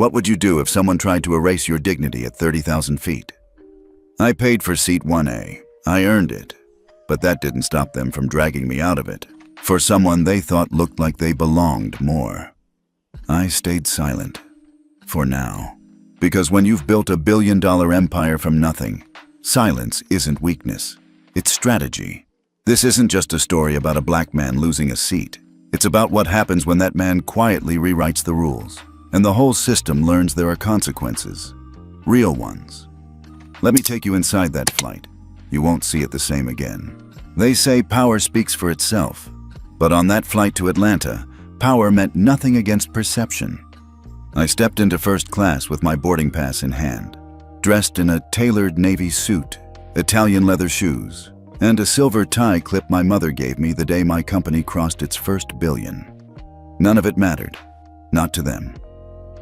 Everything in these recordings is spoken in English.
What would you do if someone tried to erase your dignity at 30,000 feet? I paid for seat 1A. I earned it. But that didn't stop them from dragging me out of it, for someone they thought looked like they belonged more. I stayed silent. For now. Because when you've built $1 billion empire from nothing, silence isn't weakness. It's strategy. This isn't just a story about a black man losing a seat. It's about what happens when that man quietly rewrites the rules, and the whole system learns there are consequences. Real ones. Let me take you inside that flight. You won't see it the same again. They say power speaks for itself, but on that flight to Atlanta, power meant nothing against perception. I stepped into first class with my boarding pass in hand, dressed in a tailored navy suit, Italian leather shoes, and a silver tie clip my mother gave me the day my company crossed its first billion. None of it mattered. Not to them.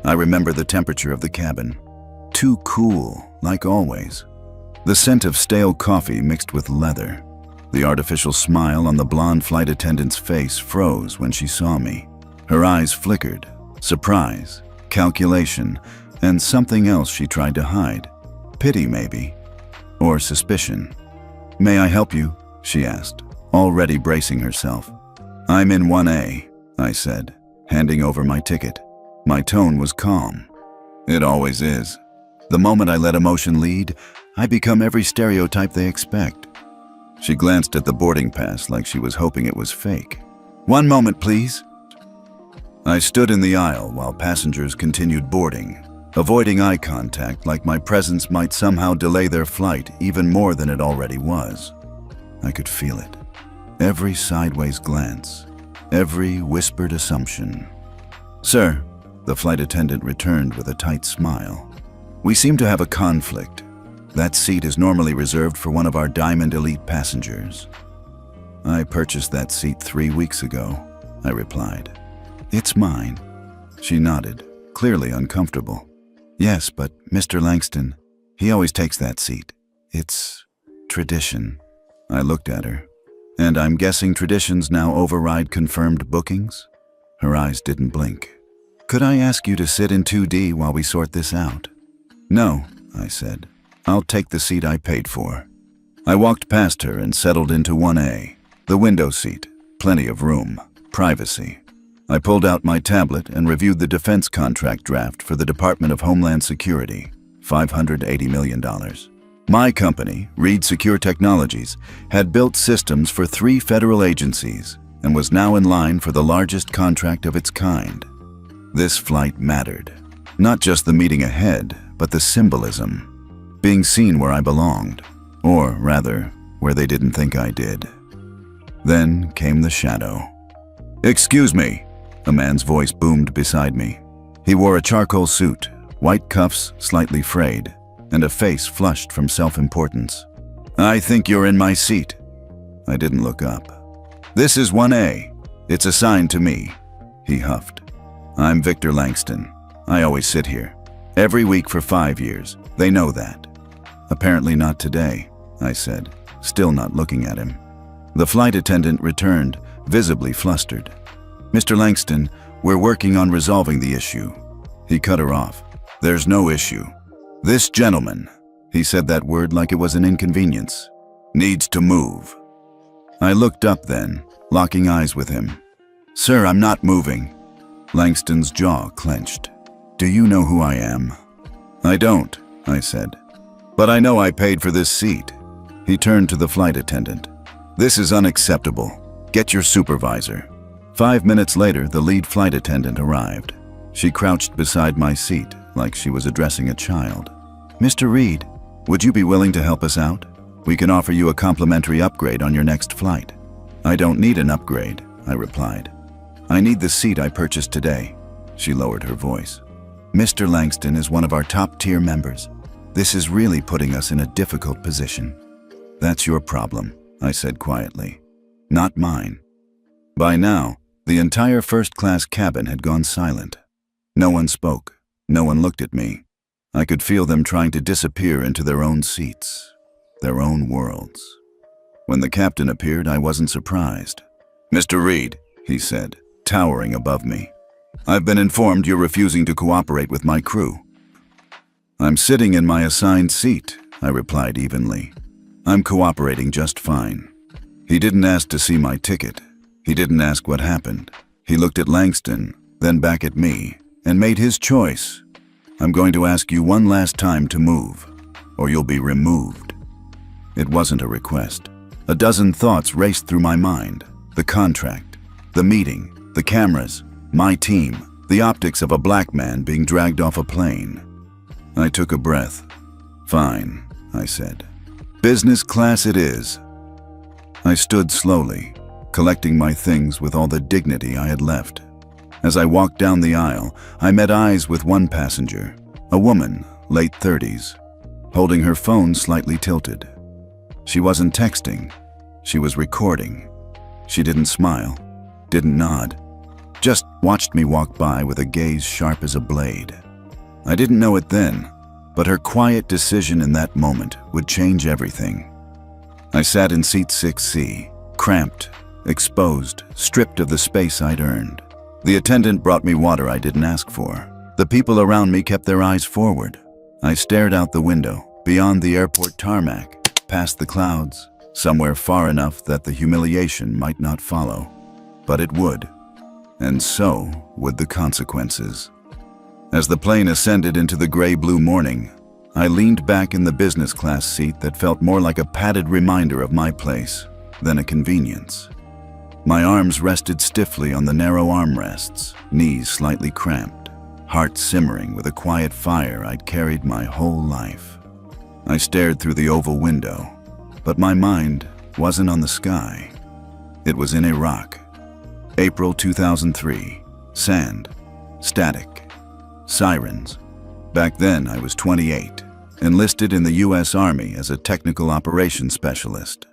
I remember the temperature of the cabin. Too cool, like always. The scent of stale coffee mixed with leather. The artificial smile on the blonde flight attendant's face froze when she saw me. Her eyes flickered. Surprise, calculation, and something else she tried to hide. Pity, maybe. Or suspicion. "May I help you?" she asked, already bracing herself. "I'm in 1A, I said, handing over my ticket. My tone was calm. It always is. The moment I let emotion lead, I become every stereotype they expect. She glanced at the boarding pass like she was hoping it was fake. "One moment, please." I stood in the aisle while passengers continued boarding, avoiding eye contact like my presence might somehow delay their flight even more than it already was. I could feel it. Every sideways glance, every whispered assumption. "Sir," the flight attendant returned with a tight smile. "We seem to have a conflict. That seat is normally reserved for one of our Diamond Elite passengers." "I purchased that seat 3 weeks ago," I replied. "It's mine." She nodded, clearly uncomfortable. "Yes, but Mr. Langston, he always takes that seat. It's tradition." I looked at her. "And I'm guessing traditions now override confirmed bookings?" Her eyes didn't blink. "Could I ask you to sit in 2D while we sort this out?" "No," I said. "I'll take the seat I paid for." I walked past her and settled into 1A, the window seat, plenty of room, privacy. I pulled out my tablet and reviewed the defense contract draft for the Department of Homeland Security, $580 million. My company, Reed Secure Technologies, had built systems for 3 federal agencies and was now in line for the largest contract of its kind. This flight mattered. Not just the meeting ahead, but the symbolism. Being seen where I belonged, or rather, where they didn't think I did. Then came the shadow. "Excuse me," a man's voice boomed beside me. He wore a charcoal suit, white cuffs slightly frayed, and a face flushed from self-importance. "I think you're in my seat." I didn't look up. "This is 1A. It's assigned to me," he huffed. "I'm Victor Langston. I always sit here. Every week for 5 years. They know that." "Apparently not today," I said, still not looking at him. The flight attendant returned, visibly flustered. "Mr. Langston, we're working on resolving the issue." He cut her off. "There's no issue. This gentleman," he said that word like it was an inconvenience, "needs to move." I looked up then, locking eyes with him. "Sir, I'm not moving." Langston's jaw clenched. "Do you know who I am?" "I don't," I said. "But I know I paid for this seat." He turned to the flight attendant. "This is unacceptable. Get your supervisor." 5 minutes later, the lead flight attendant arrived. She crouched beside my seat like she was addressing a child. "Mr. Reed, would you be willing to help us out? We can offer you a complimentary upgrade on your next flight." "I don't need an upgrade," I replied. "I need the seat I purchased today." She lowered her voice. "Mr. Langston is one of our top-tier members. This is really putting us in a difficult position." "That's your problem," I said quietly. "Not mine." By now, the entire first-class cabin had gone silent. No one spoke. No one looked at me. I could feel them trying to disappear into their own seats, their own worlds. When the captain appeared, I wasn't surprised. "Mr. Reed," he said, towering above me. I've been informed you're refusing to cooperate with my crew. I'm sitting in my assigned seat, I replied evenly. I'm cooperating just fine. He didn't ask to see my ticket. He didn't ask what happened. He looked at Langston, then back at me, and made his choice. I'm going to ask you one last time to move, or you'll be removed. It wasn't a request. A dozen thoughts raced through my mind. The contract, the meeting, the cameras, my team, the optics of a black man being dragged off a plane. I took a breath. Fine, I said. Business class it is. I stood slowly, collecting my things with all the dignity I had left. As I walked down the aisle, I met eyes with one passenger, a woman, late 30s, holding her phone slightly tilted. She wasn't texting. She was recording. She didn't smile, didn't nod, just watched me walk by with a gaze sharp as a blade. I didn't know it then, but her quiet decision in that moment would change everything. I sat in seat 6C, cramped, exposed, stripped of the space I'd earned. The attendant brought me water I didn't ask for. The people around me kept their eyes forward. I stared out the window, beyond the airport tarmac, past the clouds, somewhere far enough that the humiliation might not follow. But it would. And so would the consequences. As the plane ascended into the gray-blue morning, I leaned back in the business class seat that felt more like a padded reminder of my place than a convenience. My arms rested stiffly on the narrow armrests, knees slightly cramped, heart simmering with a quiet fire I'd carried my whole life. I stared through the oval window, but my mind wasn't on the sky. It was in Iraq. April 2003. Sand. Static. Sirens. Back then, I was 28, enlisted in the U.S. Army as a technical operations specialist.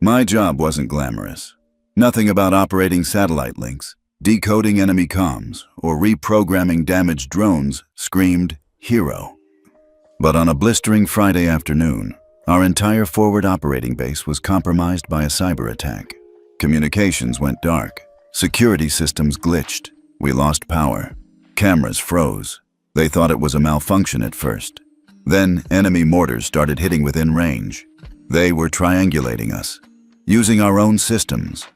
My job wasn't glamorous. Nothing about operating satellite links, decoding enemy comms, or reprogramming damaged drones screamed hero. But on a blistering Friday afternoon, our entire forward operating base was compromised by a cyber attack. Communications went dark. Security systems glitched. We lost power. Cameras froze. They thought it was a malfunction at first. Then enemy mortars started hitting within range. They were triangulating us, using our own systems.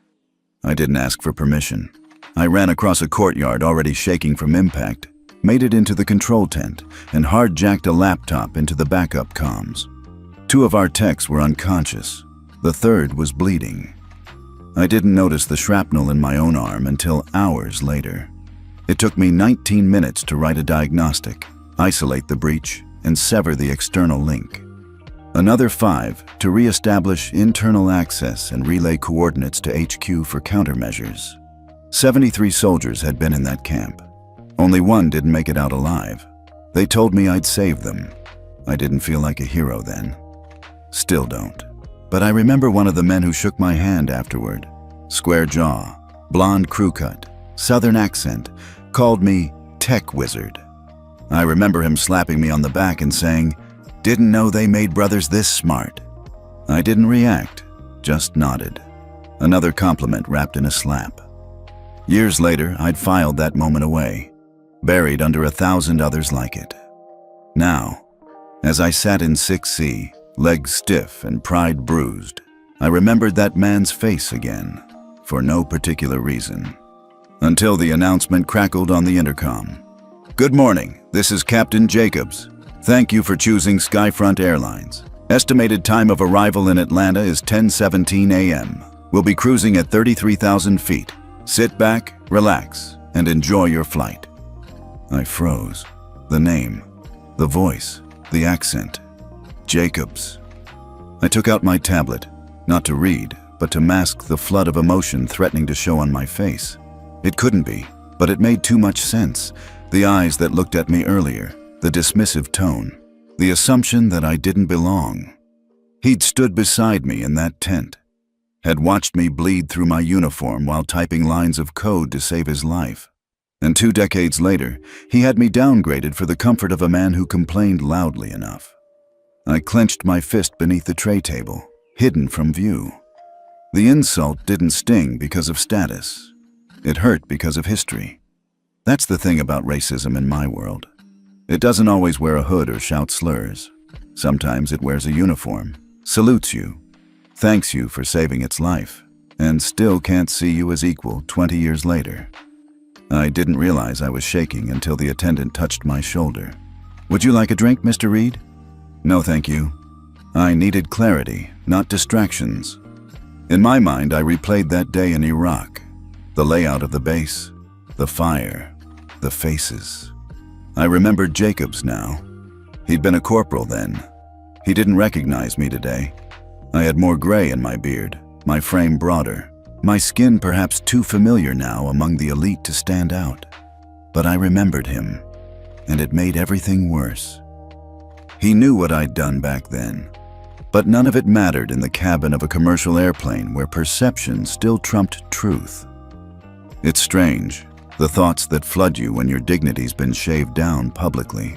I didn't ask for permission. I ran across a courtyard already shaking from impact, made it into the control tent, and hard-jacked a laptop into the backup comms. 2 of our techs were unconscious. The third was bleeding. I didn't notice the shrapnel in my own arm until hours later. It took me 19 minutes to write a diagnostic, isolate the breach, and sever the external link. Another 5 to re-establish internal access and relay coordinates to HQ for countermeasures. 73 soldiers had been in that camp. Only 1 didn't make it out alive. They told me I'd save them. I didn't feel like a hero then. Still don't. But I remember one of the men who shook my hand afterward. Square jaw, blonde crew cut, southern accent, called me Tech Wizard. I remember him slapping me on the back and saying, "Didn't know they made brothers this smart." I didn't react, just nodded. Another compliment wrapped in a slap. Years later, I'd filed that moment away, buried under 1,000 others like it. Now, as I sat in 6C, legs stiff and pride bruised, I remembered that man's face again, for no particular reason. Until the announcement crackled on the intercom. "Good morning, this is Captain Jacobs. Thank you for choosing Skyfront Airlines. Estimated time of arrival in Atlanta is 10:17 a.m. We'll be cruising at 33,000 feet. Sit back, relax, and enjoy your flight." I froze. The name, the voice, the accent. Jacobs. I took out my tablet, not to read, but to mask the flood of emotion threatening to show on my face. It couldn't be, but it made too much sense. The eyes that looked at me earlier, the dismissive tone, the assumption that I didn't belong. He'd stood beside me in that tent, had watched me bleed through my uniform while typing lines of code to save his life. And 2 decades later, he had me downgraded for the comfort of a man who complained loudly enough. I clenched my fist beneath the tray table, hidden from view. The insult didn't sting because of status. It hurt because of history. That's the thing about racism in my world. It doesn't always wear a hood or shout slurs. Sometimes it wears a uniform, salutes you, thanks you for saving its life, and still can't see you as equal 20 years later. I didn't realize I was shaking until the attendant touched my shoulder. "Would you like a drink, Mr. Reed?" "No, thank you." I needed clarity, not distractions. In my mind, I replayed that day in Iraq. The layout of the base, the fire, the faces. I remembered Jacobs now. He'd been a corporal then. He didn't recognize me today. I had more gray in my beard, my frame broader, my skin perhaps too familiar now among the elite to stand out. But I remembered him, and it made everything worse. He knew what I'd done back then, but none of it mattered in the cabin of a commercial airplane where perception still trumped truth. It's strange, the thoughts that flood you when your dignity's been shaved down publicly.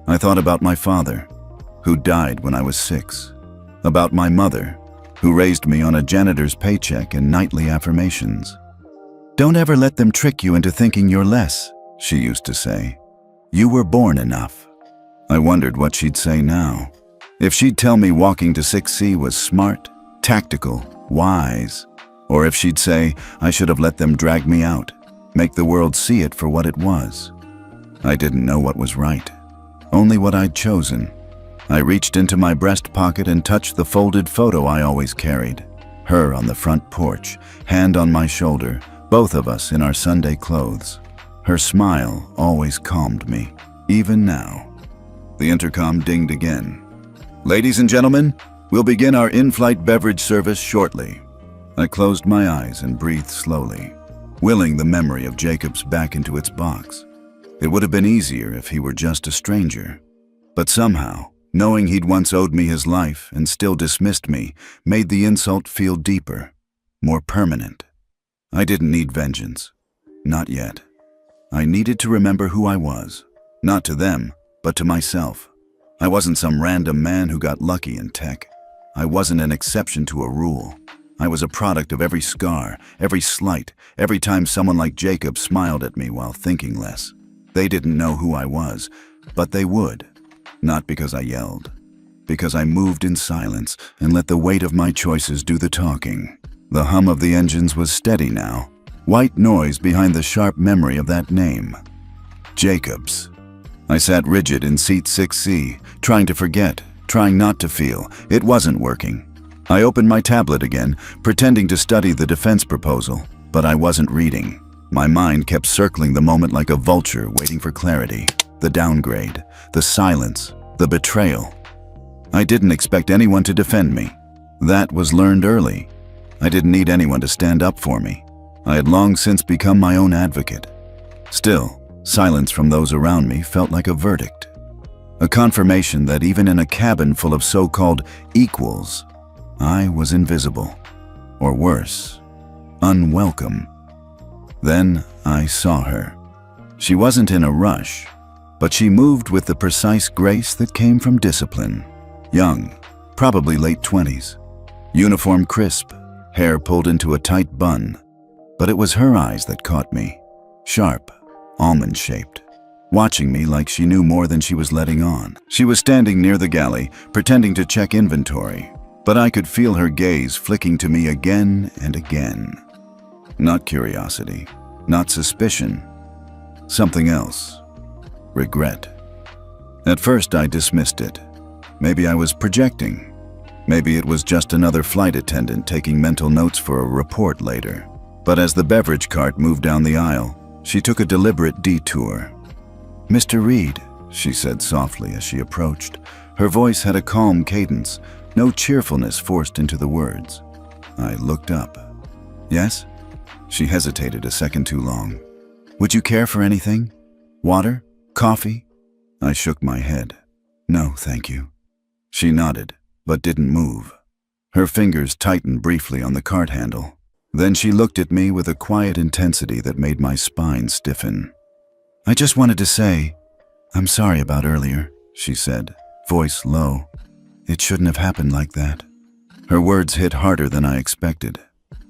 I thought about my father, who died when I was 6, about my mother, who raised me on a janitor's paycheck and nightly affirmations. "Don't ever let them trick you into thinking you're less," she used to say. "You were born enough." I wondered what she'd say now. If she'd tell me walking to 6C was smart, tactical, wise, or if she'd say I should have let them drag me out, make the world see it for what it was. I didn't know what was right, only what I'd chosen. I reached into my breast pocket and touched the folded photo I always carried. Her on the front porch, hand on my shoulder, both of us in our Sunday clothes. Her smile always calmed me, even now. The intercom dinged again. "Ladies and gentlemen, we'll begin our in-flight beverage service shortly." I closed my eyes and breathed slowly, willing the memory of Jacobs back into its box. It would have been easier if he were just a stranger. But somehow, knowing he'd once owed me his life and still dismissed me made the insult feel deeper, more permanent. I didn't need vengeance. Not yet. I needed to remember who I was, not to them, but to myself. I wasn't some random man who got lucky in tech. I wasn't an exception to a rule. I was a product of every scar, every slight, every time someone like Jacob smiled at me while thinking less. They didn't know who I was, but they would. Not because I yelled. Because I moved in silence and let the weight of my choices do the talking. The hum of the engines was steady now. White noise behind the sharp memory of that name. Jacobs. I sat rigid in seat 6C, trying to forget, trying not to feel. It wasn't working. I opened my tablet again, pretending to study the defense proposal, but I wasn't reading. My mind kept circling the moment like a vulture waiting for clarity. The downgrade, the silence, the betrayal. I didn't expect anyone to defend me. That was learned early. I didn't need anyone to stand up for me. I had long since become my own advocate. Still, silence from those around me felt like a verdict. A confirmation that even in a cabin full of so-called equals, I was invisible. Or worse, unwelcome. Then I saw her. She wasn't in a rush, but she moved with the precise grace that came from discipline. Young, probably late 20s. Uniform crisp, hair pulled into a tight bun. But it was her eyes that caught me. Sharp, almond-shaped, watching me like she knew more than she was letting on. She was standing near the galley, pretending to check inventory, but I could feel her gaze flicking to me again and again. Not curiosity, not suspicion. Something else. Regret. At first I dismissed it. Maybe I was projecting. Maybe it was just another flight attendant taking mental notes for a report later. But as the beverage cart moved down the aisle, she took a deliberate detour. "Mr. Reed," she said softly as she approached. Her voice had a calm cadence, no cheerfulness forced into the words. I looked up. "Yes?" She hesitated a second too long. "Would you care for anything? Water? Coffee?" I shook my head. "No, thank you." She nodded, but didn't move. Her fingers tightened briefly on the cart handle. Then she looked at me with a quiet intensity that made my spine stiffen. "I just wanted to say, I'm sorry about earlier," she said, voice low. "It shouldn't have happened like that." Her words hit harder than I expected.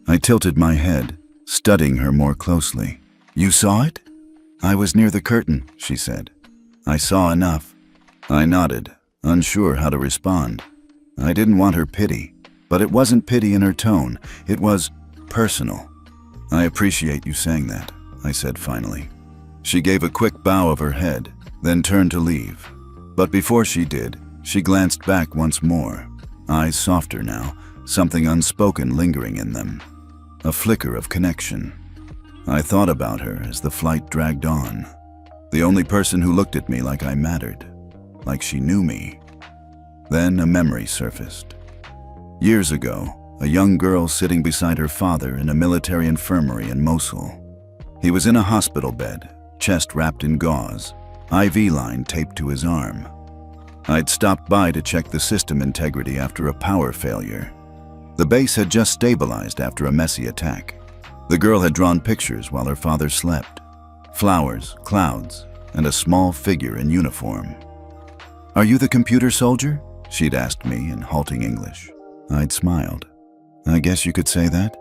I tilted my head, studying her more closely. "You saw it?" I was near the curtain, she said. I saw enough. I nodded, unsure how to respond. I didn't want her pity, but it wasn't pity in her tone. It was personal. I appreciate you saying that, I said finally. She gave a quick bow of her head, then turned to leave. But before she did, she glanced back once more, eyes softer now, something unspoken lingering in them. A flicker of connection. I thought about her as the flight dragged on. The only person who looked at me like I mattered, like she knew me. Then a memory surfaced. Years ago, a young girl sitting beside her father in a military infirmary in Mosul. He was in a hospital bed, chest wrapped in gauze, IV line taped to his arm. I'd stopped by to check the system integrity after a power failure. The base had just stabilized after a messy attack. The girl had drawn pictures while her father slept. Flowers, clouds, and a small figure in uniform. "Are you the computer soldier?" she'd asked me in halting English. I'd smiled. "I guess you could say that."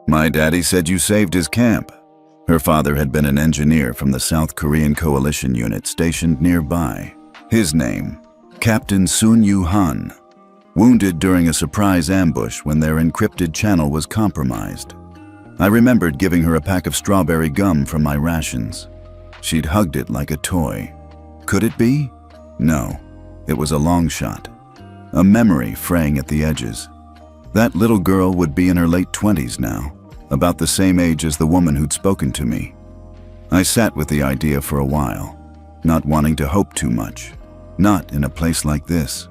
"My daddy said you saved his camp." Her father had been an engineer from the South Korean coalition unit stationed nearby. His name, Captain Sun Yu-han, wounded during a surprise ambush when their encrypted channel was compromised. I remembered giving her a pack of strawberry gum from my rations. She'd hugged it like a toy. Could it be? No, it was a long shot. A memory fraying at the edges. That little girl would be in her late 20s now, about the same age as the woman who'd spoken to me. I sat with the idea for a while, not wanting to hope too much, not in a place like this.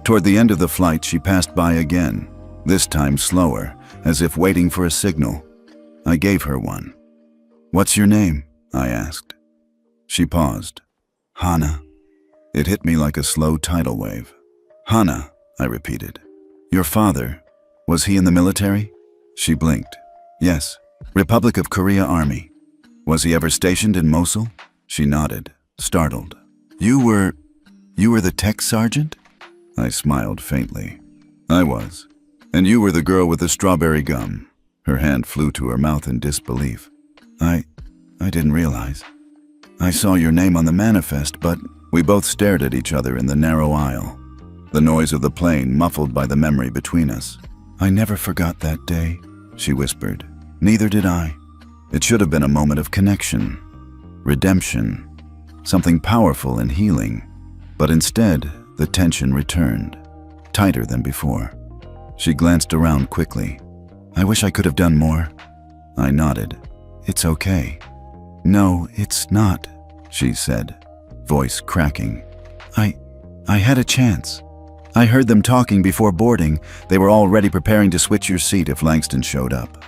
Toward the end of the flight, she passed by again, this time slower, as if waiting for a signal. I gave her one. "What's your name?" I asked. She paused. "Hana." It hit me like a slow tidal wave. "Hana," I repeated. "Your father, was he in the military?" She blinked. "Yes, Republic of Korea Army." "Was he ever stationed in Mosul?" She nodded, startled. You were the tech sergeant?" I smiled faintly. "I was. And you were the girl with the strawberry gum." Her hand flew to her mouth in disbelief. I didn't realize. I saw your name on the manifest, but..." We both stared at each other in the narrow aisle, the noise of the plane muffled by the memory between us. "I never forgot that day," she whispered. "Neither did I. It should have been a moment of connection, redemption, something powerful and healing. But instead, the tension returned, tighter than before. She glanced around quickly. "I wish I could have done more." I nodded. "It's okay." "No, it's not," she said, voice cracking. I had a chance. I heard them talking before boarding. They were already preparing to switch your seat if Langston showed up."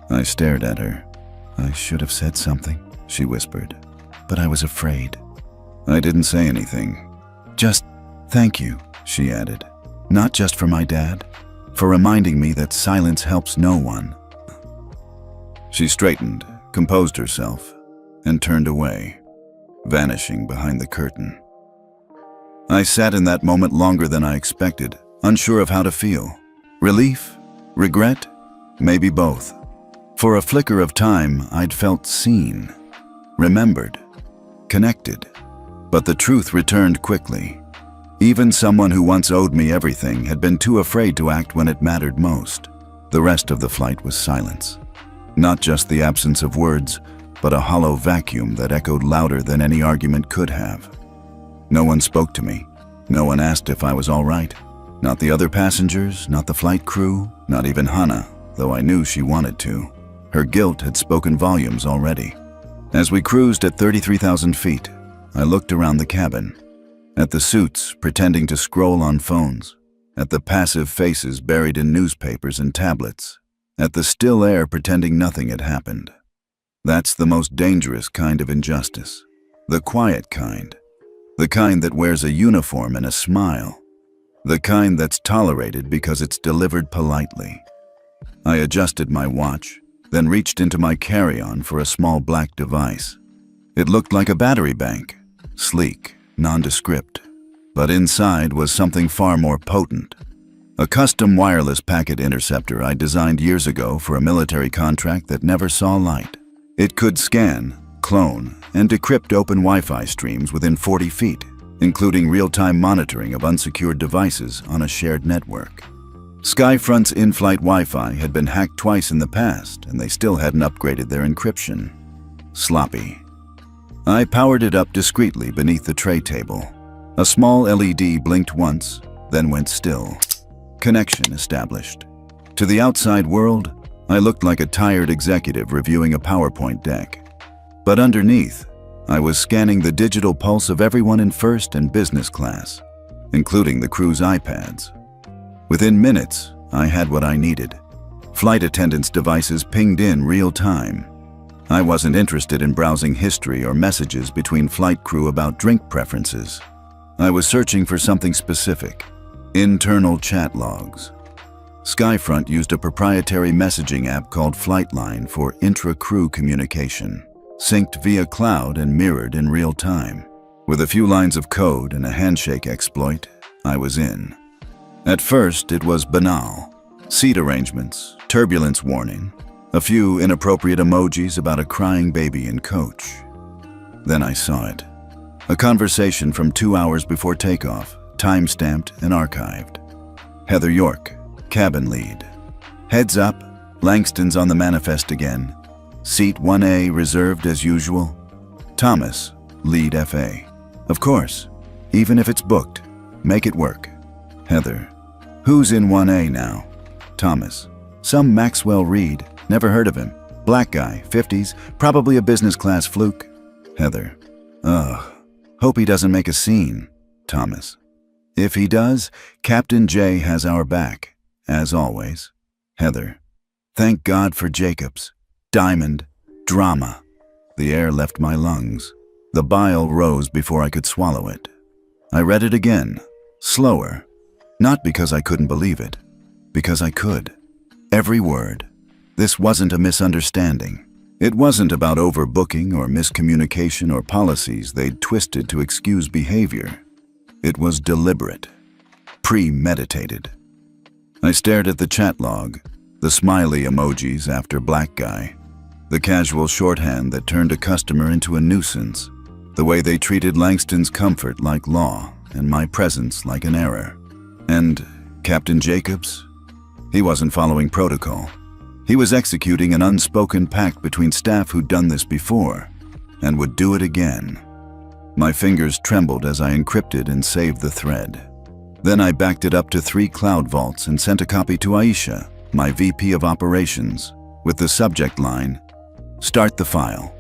I stared at her. "I should have said something," she whispered, "but I was afraid." I didn't say anything. "Just thank you," she added. "Not just for my dad, for reminding me that silence helps no one." She straightened, composed herself, and turned away, vanishing behind the curtain. I sat in that moment longer than I expected, unsure of how to feel. Relief? Regret? Maybe both. For a flicker of time, I'd felt seen, remembered, connected. But the truth returned quickly. Even someone who once owed me everything had been too afraid to act when it mattered most. The rest of the flight was silence. Not just the absence of words, but a hollow vacuum that echoed louder than any argument could have. No one spoke to me. No one asked if I was all right. Not the other passengers, not the flight crew, not even Hana, though I knew she wanted to. Her guilt had spoken volumes already. As we cruised at 33,000 feet, I looked around the cabin, at the suits pretending to scroll on phones, at the passive faces buried in newspapers and tablets, at the still air pretending nothing had happened. That's the most dangerous kind of injustice. The quiet kind. The kind that wears a uniform and a smile. The kind that's tolerated because it's delivered politely. I adjusted my watch, then reached into my carry-on for a small black device. It looked like a battery bank, sleek, nondescript. But inside was something far more potent. A custom wireless packet interceptor I designed years ago for a military contract that never saw light. It could scan, clone, and decrypt open Wi-Fi streams within 40 feet, including real-time monitoring of unsecured devices on a shared network. Skyfront's in-flight Wi-Fi had been hacked twice in the past, and they still hadn't upgraded their encryption. Sloppy. I powered it up discreetly beneath the tray table. A small LED blinked once, then went still. Connection established. To the outside world, I looked like a tired executive reviewing a PowerPoint deck. But underneath, I was scanning the digital pulse of everyone in first and business class, including the crew's iPads. Within minutes, I had what I needed. Flight attendants' devices pinged in real time. I wasn't interested in browsing history or messages between flight crew about drink preferences. I was searching for something specific: internal chat logs. Skyfront used a proprietary messaging app called Flightline for intra-crew communication, synced via cloud and mirrored in real time. With a few lines of code and a handshake exploit, I was in. At first, it was banal. Seat arrangements, turbulence warning, a few inappropriate emojis about a crying baby in coach. Then I saw it. A conversation from 2 hours before takeoff, time-stamped and archived. Heather York, cabin lead. Heads up, Langston's on the manifest again. Seat 1A reserved as usual. Thomas, lead FA. Of course, even if it's booked, make it work. Heather, who's in 1A now? Thomas, some Maxwell Reed, never heard of him. Black guy, 50s, probably a business class fluke. Heather, ugh, hope he doesn't make a scene. Thomas, if he does, Captain J has our back, as always. Heather, thank God for Jacobs. Diamond, drama. The air left my lungs. The bile rose before I could swallow it. I read it again, slower. Not because I couldn't believe it, because I could. Every word. This wasn't a misunderstanding. It wasn't about overbooking or miscommunication or policies they'd twisted to excuse behavior. It was deliberate, premeditated. I stared at the chat log, the smiley emojis after black guy, the casual shorthand that turned a customer into a nuisance, the way they treated Langston's comfort like law and my presence like an error. And Captain Jacobs? He wasn't following protocol. He was executing an unspoken pact between staff who'd done this before and would do it again. My fingers trembled as I encrypted and saved the thread. Then I backed it up to 3 cloud vaults and sent a copy to Aisha, my VP of Operations, with the subject line, "Start the file.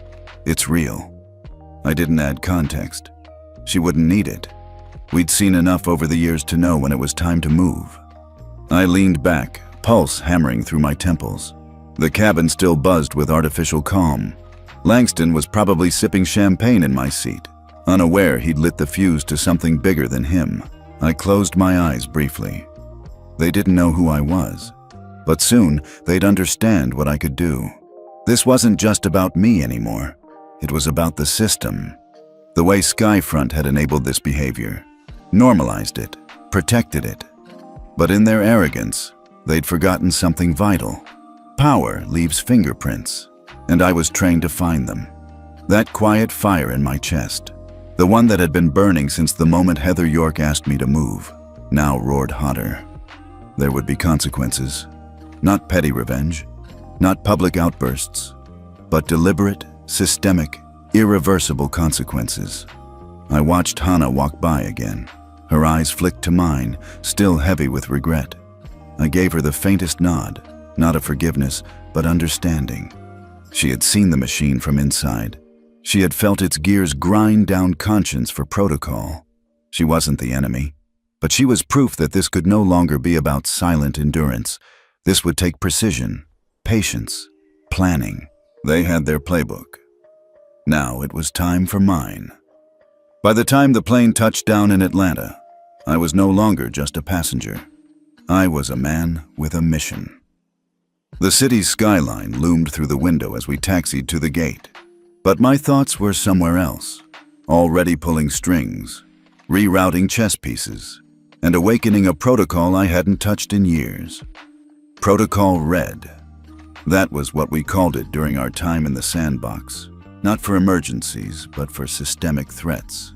It's real." I didn't add context. She wouldn't need it. We'd seen enough over the years to know when it was time to move. I leaned back, pulse hammering through my temples. The cabin still buzzed with artificial calm. Langston was probably sipping champagne in my seat, unaware he'd lit the fuse to something bigger than him. I closed my eyes briefly. They didn't know who I was, but soon they'd understand what I could do. This wasn't just about me anymore. It was about the system. The way Skyfront had enabled this behavior, normalized it, protected it. But in their arrogance, they'd forgotten something vital. Power leaves fingerprints, and I was trained to find them. That quiet fire in my chest, the one that had been burning since the moment Heather York asked me to move, now roared hotter. There would be consequences. Not petty revenge, not public outbursts, but deliberate, systemic, irreversible consequences. I watched Hannah walk by again. Her eyes flicked to mine, still heavy with regret. I gave her the faintest nod, not of forgiveness, but understanding. She had seen the machine from inside. She had felt its gears grind down conscience for protocol. She wasn't the enemy, but she was proof that this could no longer be about silent endurance. This would take precision, patience, planning. They had their playbook. Now it was time for mine. By the time the plane touched down in Atlanta, I was no longer just a passenger. I was a man with a mission. The city's skyline loomed through the window as we taxied to the gate. But my thoughts were somewhere else, already pulling strings, rerouting chess pieces, and awakening a protocol I hadn't touched in years. Protocol Red. That was what we called it during our time in the sandbox. Not for emergencies, but for systemic threats.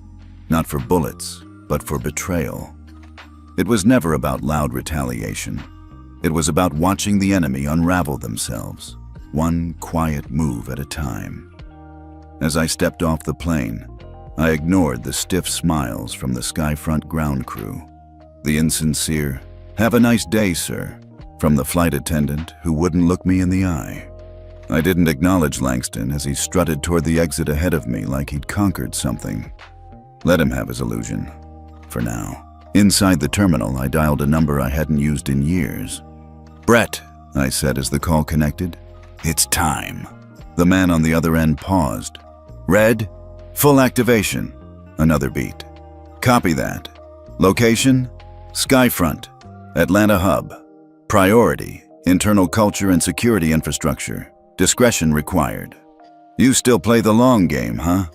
Not for bullets, but for betrayal. It was never about loud retaliation. It was about watching the enemy unravel themselves, one quiet move at a time. As I stepped off the plane, I ignored the stiff smiles from the Skyfront ground crew. The insincere, "Have a nice day, sir," from the flight attendant who wouldn't look me in the eye. I didn't acknowledge Langston as he strutted toward the exit ahead of me like he'd conquered something. Let him have his illusion, for now. Inside the terminal, I dialed a number I hadn't used in years. "Brett," I said as the call connected. "It's time." The man on the other end paused. "Red, full activation." Another beat. "Copy that. Location? Skyfront, Atlanta Hub. Priority, internal culture and security infrastructure. Discretion required." "You still play the long game, huh?"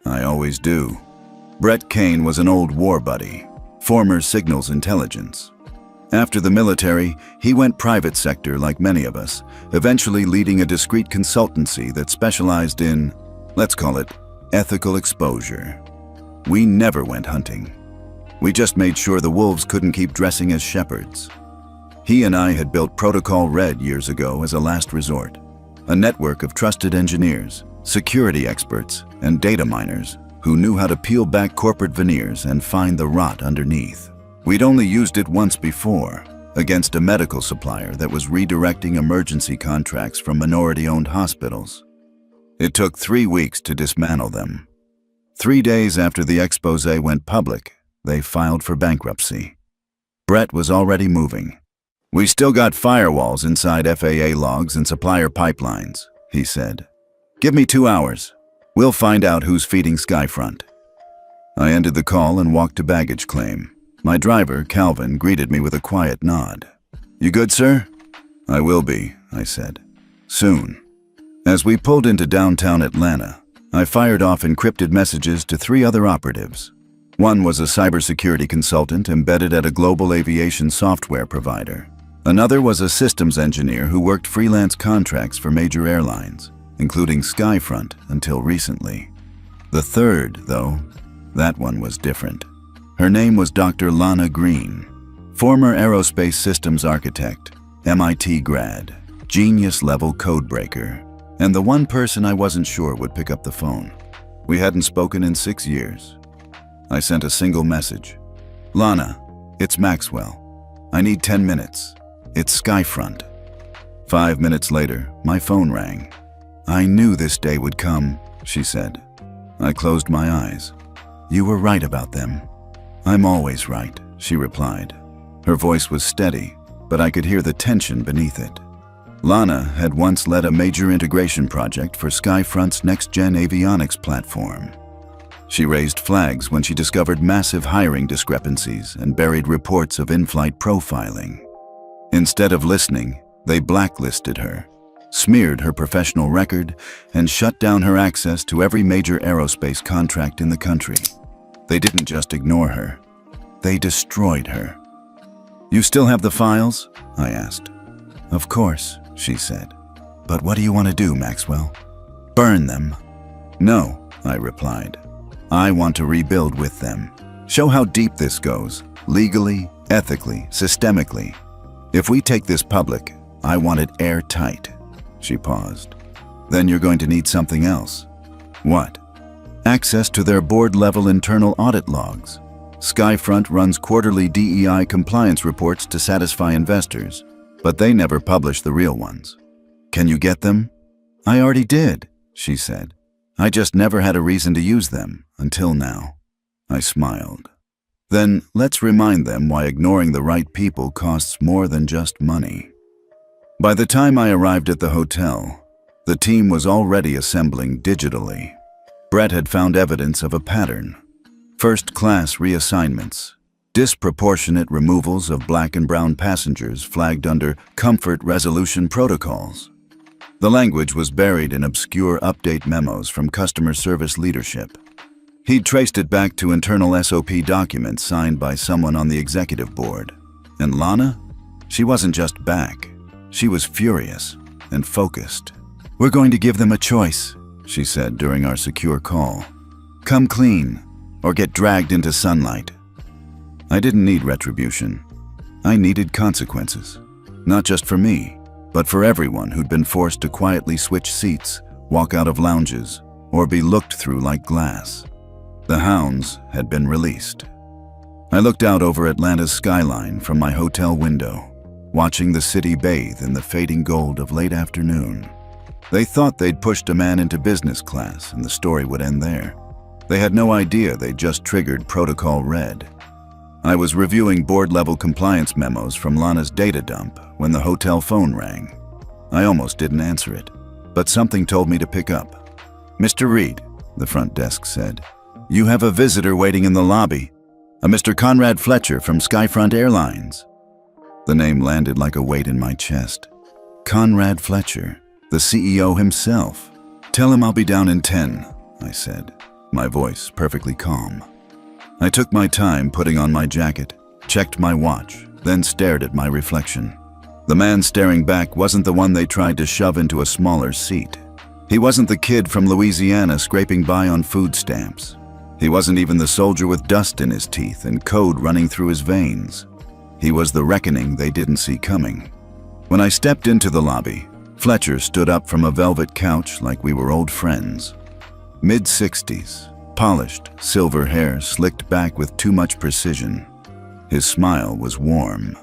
"I always do." Brett Kane was an old war buddy, former signals intelligence. After the military, he went private sector like many of us, eventually leading a discreet consultancy that specialized in, let's call it, ethical exposure. We never went hunting. We just made sure the wolves couldn't keep dressing as shepherds. He and I had built Protocol Red years ago as a last resort, a network of trusted engineers, security experts, and data miners who knew how to peel back corporate veneers and find the rot underneath. We'd only used it once before, against a medical supplier that was redirecting emergency contracts from minority-owned hospitals. It took 3 weeks to dismantle them. 3 days after the expose went public, they filed for bankruptcy. Brett was already moving. "We still got firewalls inside FAA logs and supplier pipelines," he said. "Give me 2 hours. We'll find out who's feeding Skyfront." I ended the call and walked to baggage claim. My driver, Calvin, greeted me with a quiet nod. "You good, sir?" "I will be," I said. "Soon." As we pulled into downtown Atlanta, I fired off encrypted messages to 3 other operatives. One was a cybersecurity consultant embedded at a global aviation software provider. Another was a systems engineer who worked freelance contracts for major airlines, including Skyfront until recently. The third, though, that one was different. Her name was Dr. Lana Green, former aerospace systems architect, MIT grad, genius-level codebreaker, and the one person I wasn't sure would pick up the phone. We hadn't spoken in 6 years. I sent a single message. "Lana, it's Maxwell. I need 10 minutes. It's Skyfront." 5 minutes later, my phone rang. "I knew this day would come," she said. I closed my eyes. "You were right about them." "I'm always right," she replied. Her voice was steady, but I could hear the tension beneath it. Lana had once led a major integration project for Skyfront's next-gen avionics platform. She raised flags when she discovered massive hiring discrepancies and buried reports of in-flight profiling. Instead of listening, they blacklisted her, smeared her professional record, and shut down her access to every major aerospace contract in the country. They didn't just ignore her. They destroyed her. "You still have the files?" I asked. "Of course," she said. "But what do you want to do, Maxwell?" "Burn them." "No," I replied. "I want to rebuild with them. Show how deep this goes, legally, ethically, systemically. If we take this public, I want it airtight." She paused. "Then you're going to need something else." "What?" "Access to their board-level internal audit logs. Skyfront runs quarterly DEI compliance reports to satisfy investors, but they never publish the real ones." "Can you get them?" "I already did," she said. "I just never had a reason to use them, until now." I smiled. "Then let's remind them why ignoring the right people costs more than just money." By the time I arrived at the hotel, the team was already assembling digitally. Brett had found evidence of a pattern. First-class reassignments, disproportionate removals of black and brown passengers flagged under comfort resolution protocols. The language was buried in obscure update memos from customer service leadership. He'd traced it back to internal SOP documents signed by someone on the executive board. And Lana? She wasn't just back. She was furious and focused. "We're going to give them a choice," she said during our secure call. Come clean, or get dragged into sunlight. I didn't need retribution. I needed consequences. Not just for me, but for everyone who'd been forced to quietly switch seats, walk out of lounges, or be looked through like glass. The hounds had been released. I looked out over Atlanta's skyline from my hotel window, watching the city bathe in the fading gold of late afternoon. They thought they'd pushed a man into business class and the story would end there. They had no idea they'd just triggered Protocol Red. I was reviewing board-level compliance memos from Lana's data dump when the hotel phone rang. I almost didn't answer it, but something told me to pick up. Mr. Reed, the front desk said, you have a visitor waiting in the lobby, a Mr. Conrad Fletcher from Skyfront Airlines. The name landed like a weight in my chest. Conrad Fletcher, the CEO himself. Tell him I'll be down in 10, I said, my voice perfectly calm. I took my time putting on my jacket, checked my watch, then stared at my reflection. The man staring back wasn't the one they tried to shove into a smaller seat. He wasn't the kid from Louisiana scraping by on food stamps. He wasn't even the soldier with dust in his teeth and code running through his veins. He was the reckoning they didn't see coming. When I stepped into the lobby, Fletcher stood up from a velvet couch like we were old friends. Mid-60s, polished, silver hair slicked back with too much precision. His smile was warm.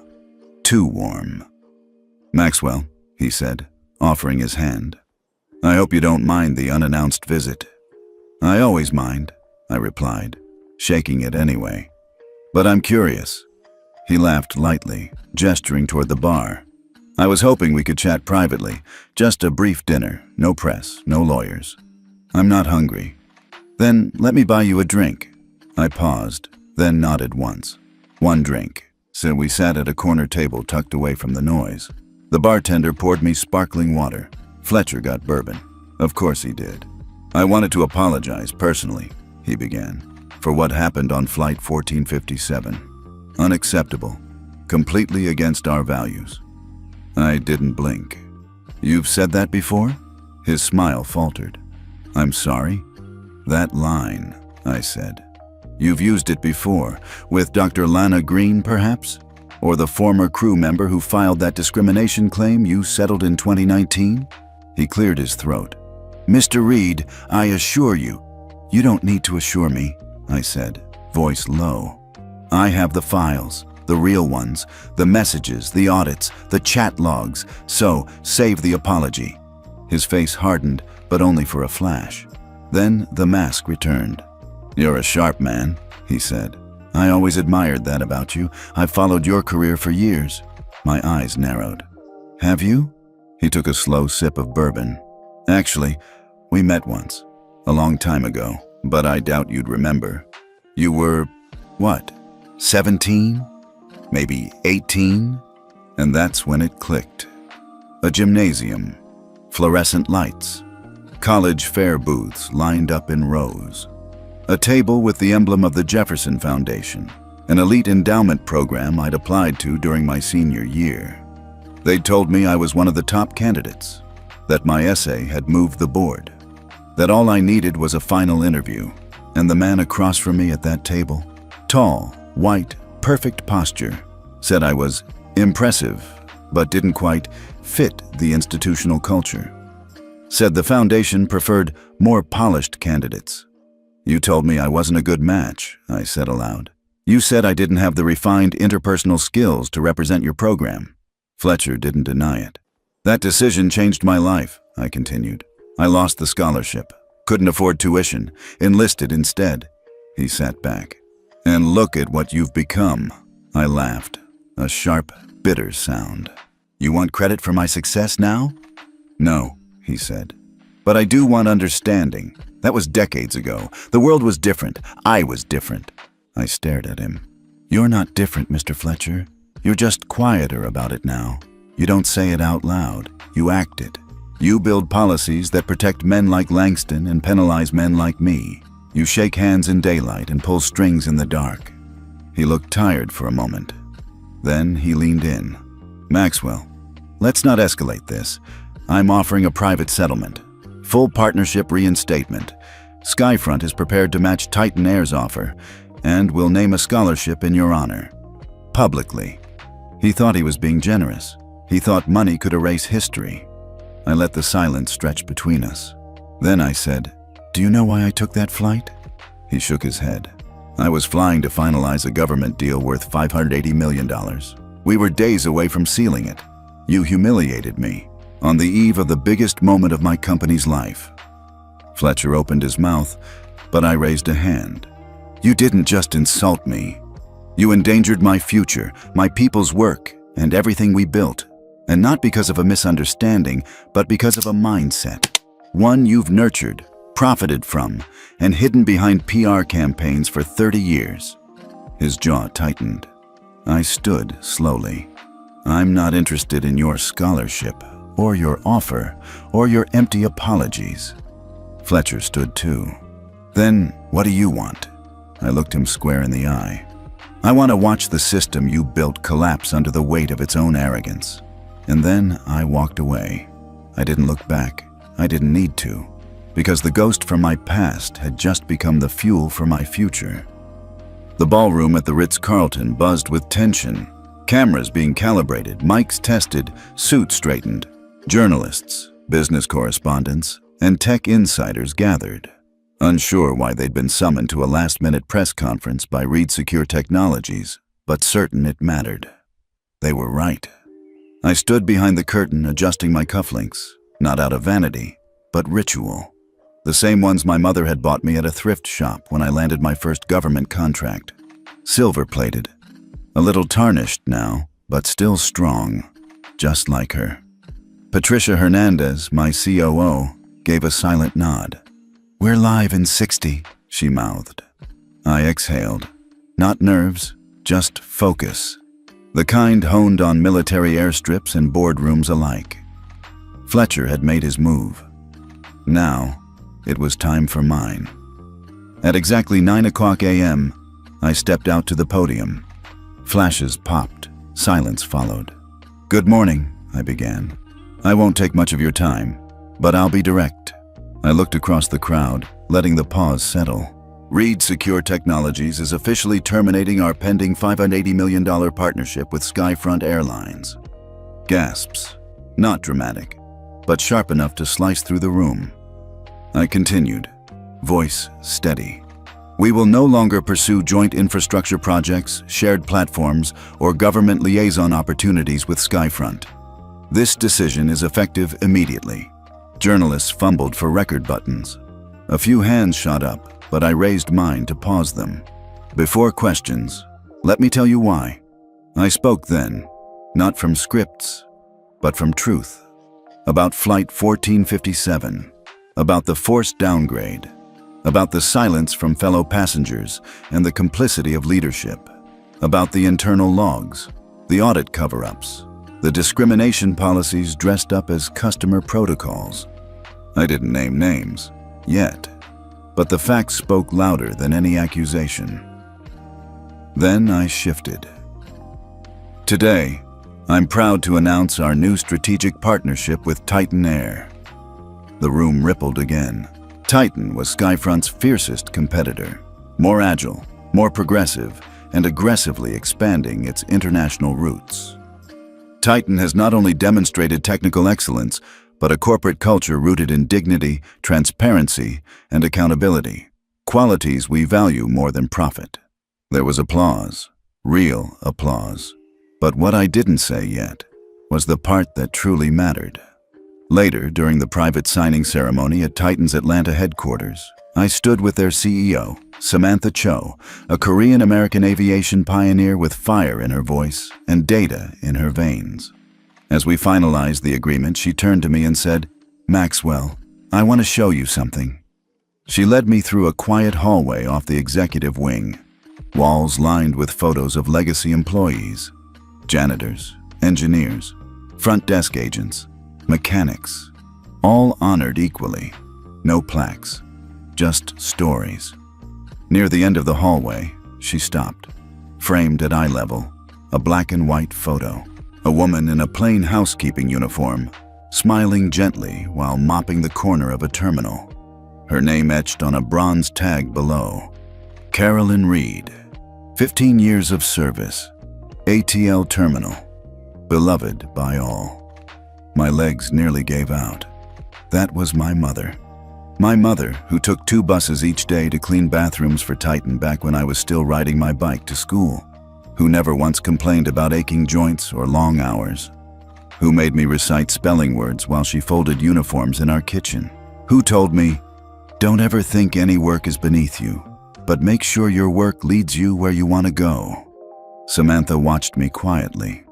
Too warm. Maxwell, he said, offering his hand. I hope you don't mind the unannounced visit. I always mind, I replied, shaking it anyway. But I'm curious. He laughed lightly, gesturing toward the bar. I was hoping we could chat privately, just a brief dinner, no press, no lawyers. I'm not hungry. Then let me buy you a drink. I paused, then nodded once. One drink, so we sat at a corner table tucked away from the noise. The bartender poured me sparkling water. Fletcher got bourbon. Of course he did. I wanted to apologize personally, he began, for what happened on Flight 1457. Unacceptable. Completely against our values. I didn't blink. You've said that before? His smile faltered. I'm sorry? That line, I said. You've used it before, with Dr. Lana Green, perhaps? Or the former crew member who filed that discrimination claim you settled in 2019? He cleared his throat. Mr. Reed, I assure you. You don't need to assure me, I said, voice low. I have the files, the real ones, the messages, the audits, the chat logs, so save the apology. His face hardened, but only for a flash. Then the mask returned. You're a sharp man, he said. I always admired that about you. I've followed your career for years. My eyes narrowed. Have you? He took a slow sip of bourbon. Actually, we met once, a long time ago, but I doubt you'd remember. You were, what, 17? Maybe 18? And that's when it clicked. A gymnasium, fluorescent lights, college fair booths lined up in rows. A table with the emblem of the Jefferson Foundation, an elite endowment program I'd applied to during my senior year. They'd told me I was one of the top candidates, that my essay had moved the board, that all I needed was a final interview, and the man across from me at that table, tall, white, perfect posture, said I was impressive, but didn't quite fit the institutional culture. Said the foundation preferred more polished candidates. You told me I wasn't a good match, I said aloud. You said I didn't have the refined interpersonal skills to represent your program. Fletcher didn't deny it. That decision changed my life, I continued. I lost the scholarship, couldn't afford tuition, enlisted instead. He sat back. And look at what you've become. I laughed, a sharp, bitter sound. You want credit for my success now? No, he said. But I do want understanding. That was decades ago. The world was different. I was different. I stared at him. You're not different, Mr. Fletcher. You're just quieter about it now. You don't say it out loud. You act it. You build policies that protect men like Langston and penalize men like me. You shake hands in daylight and pull strings in the dark. He looked tired for a moment. Then he leaned in. Maxwell, let's not escalate this. I'm offering a private settlement. full partnership reinstatement. Skyfront is prepared to match Titan Air's offer and will name a scholarship in your honor. Publicly. He thought he was being generous. He thought money could erase history. I let the silence stretch between us. Then I said, "Do you know why I took that flight?" He shook his head. I was flying to finalize a government deal worth $580 million. We were days away from sealing it. You humiliated me on the eve of the biggest moment of my company's life. Fletcher opened his mouth, but I raised a hand. You didn't just insult me. You endangered my future, my people's work, and everything we built. And not because of a misunderstanding, but because of a mindset. One you've nurtured, profited from, and hidden behind PR campaigns for 30 years. His jaw tightened. I stood slowly. I'm not interested in your scholarship, or your offer, or your empty apologies. Fletcher stood too. Then, what do you want? I looked him square in the eye. I want to watch the system you built collapse under the weight of its own arrogance. And then I walked away. I didn't look back. I didn't need to, because the ghost from my past had just become the fuel for my future. The ballroom at the Ritz-Carlton buzzed with tension. Cameras being calibrated, mics tested, suits straightened. Journalists, business correspondents, and tech insiders gathered, unsure why they'd been summoned to a last-minute press conference by Reed Secure Technologies, but certain it mattered. They were right. I stood behind the curtain adjusting my cufflinks, not out of vanity, but ritual. The same ones my mother had bought me at a thrift shop when I landed my first government contract. Silver-plated, a little tarnished now, but still strong, just like her. Patricia Hernandez, my COO, gave a silent nod. We're live in 60, she mouthed. I exhaled. Not nerves, just focus. The kind honed on military airstrips and boardrooms alike. Fletcher had made his move. Now, it was time for mine. At exactly 9:00 a.m., I stepped out to the podium. Flashes popped. Silence followed. Good morning, I began. I won't take much of your time, but I'll be direct. I looked across the crowd, letting the pause settle. Reed Secure Technologies is officially terminating our pending $580 million partnership with Skyfront Airlines. Gasps. Not dramatic, but sharp enough to slice through the room. I continued, voice steady. We will no longer pursue joint infrastructure projects, shared platforms, or government liaison opportunities with Skyfront. This decision is effective immediately. Journalists fumbled for record buttons. A few hands shot up, but I raised mine to pause them. Before questions, let me tell you why. I spoke then, not from scripts, but from truth. About Flight 1457, about the forced downgrade, about the silence from fellow passengers and the complicity of leadership, about the internal logs, the audit cover-ups, the discrimination policies dressed up as customer protocols. I didn't name names, yet, but the facts spoke louder than any accusation. Then I shifted. Today, I'm proud to announce our new strategic partnership with Titan Air. The room rippled again. Titan was Skyfront's fiercest competitor, more agile, more progressive, and aggressively expanding its international routes. Titan has not only demonstrated technical excellence, but a corporate culture rooted in dignity, transparency, and accountability, qualities we value more than profit. There was applause, real applause. But what I didn't say yet was the part that truly mattered. Later, during the private signing ceremony at Titan's Atlanta headquarters, I stood with their CEO, Samantha Cho, a Korean-American aviation pioneer with fire in her voice and data in her veins. As we finalized the agreement, she turned to me and said, "Maxwell, I want to show you something." She led me through a quiet hallway off the executive wing, walls lined with photos of legacy employees, janitors, engineers, front desk agents, mechanics, all honored equally. No plaques, just stories. Near the end of the hallway, she stopped, framed at eye level, a black and white photo. A woman in a plain housekeeping uniform, smiling gently while mopping the corner of a terminal. Her name etched on a bronze tag below. Carolyn Reed, 15 years of service, ATL Terminal, beloved by all. My legs nearly gave out. That was my mother. My mother, who took 2 buses each day to clean bathrooms for Titan back when I was still riding my bike to school, who never once complained about aching joints or long hours, who made me recite spelling words while she folded uniforms in our kitchen, who told me, "Don't ever think any work is beneath you, but make sure your work leads you where you want to go." Samantha watched me quietly.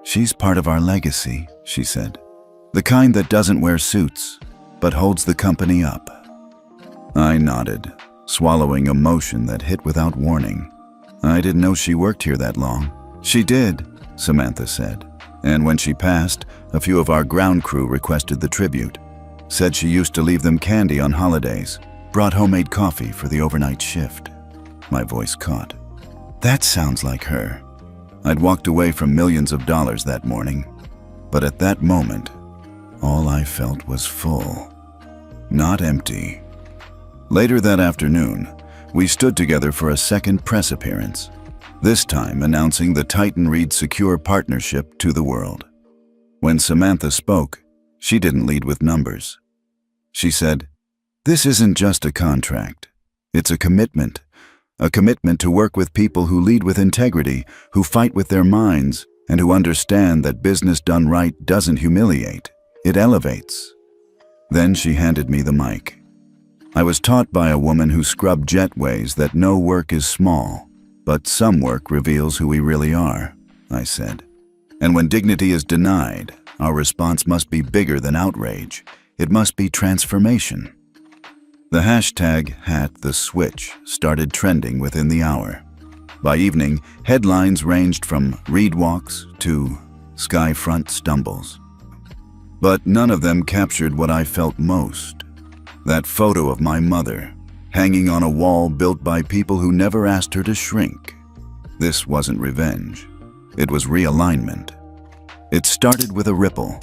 "She's part of our legacy," she said. "The kind that doesn't wear suits, but holds the company up." I nodded, swallowing emotion that hit without warning. "I didn't know she worked here that long." "She did," Samantha said. "And when she passed, a few of our ground crew requested the tribute. Said she used to leave them candy on holidays, brought homemade coffee for the overnight shift." My voice caught. That sounds like her. I'd walked away from millions of dollars that morning, but at that moment, all I felt was full, not empty. Later that afternoon, we stood together for a second press appearance, this time announcing the Titan Reed Secure partnership to the world. When Samantha spoke, she didn't lead with numbers. She said, "This isn't just a contract. It's a commitment to work with people who lead with integrity, who fight with their minds, and who understand that business done right doesn't humiliate, it elevates." Then she handed me the mic. I was taught by a woman who scrubbed jetways that no work is small, but some work reveals who we really are, I said. And when dignity is denied, our response must be bigger than outrage. It must be transformation. The hashtag #HatTheSwitch started trending within the hour. By evening, headlines ranged from Reed walks to Skyfront stumbles. But none of them captured what I felt most. That photo of my mother, hanging on a wall built by people who never asked her to shrink. This wasn't revenge. It was realignment. It started with a ripple.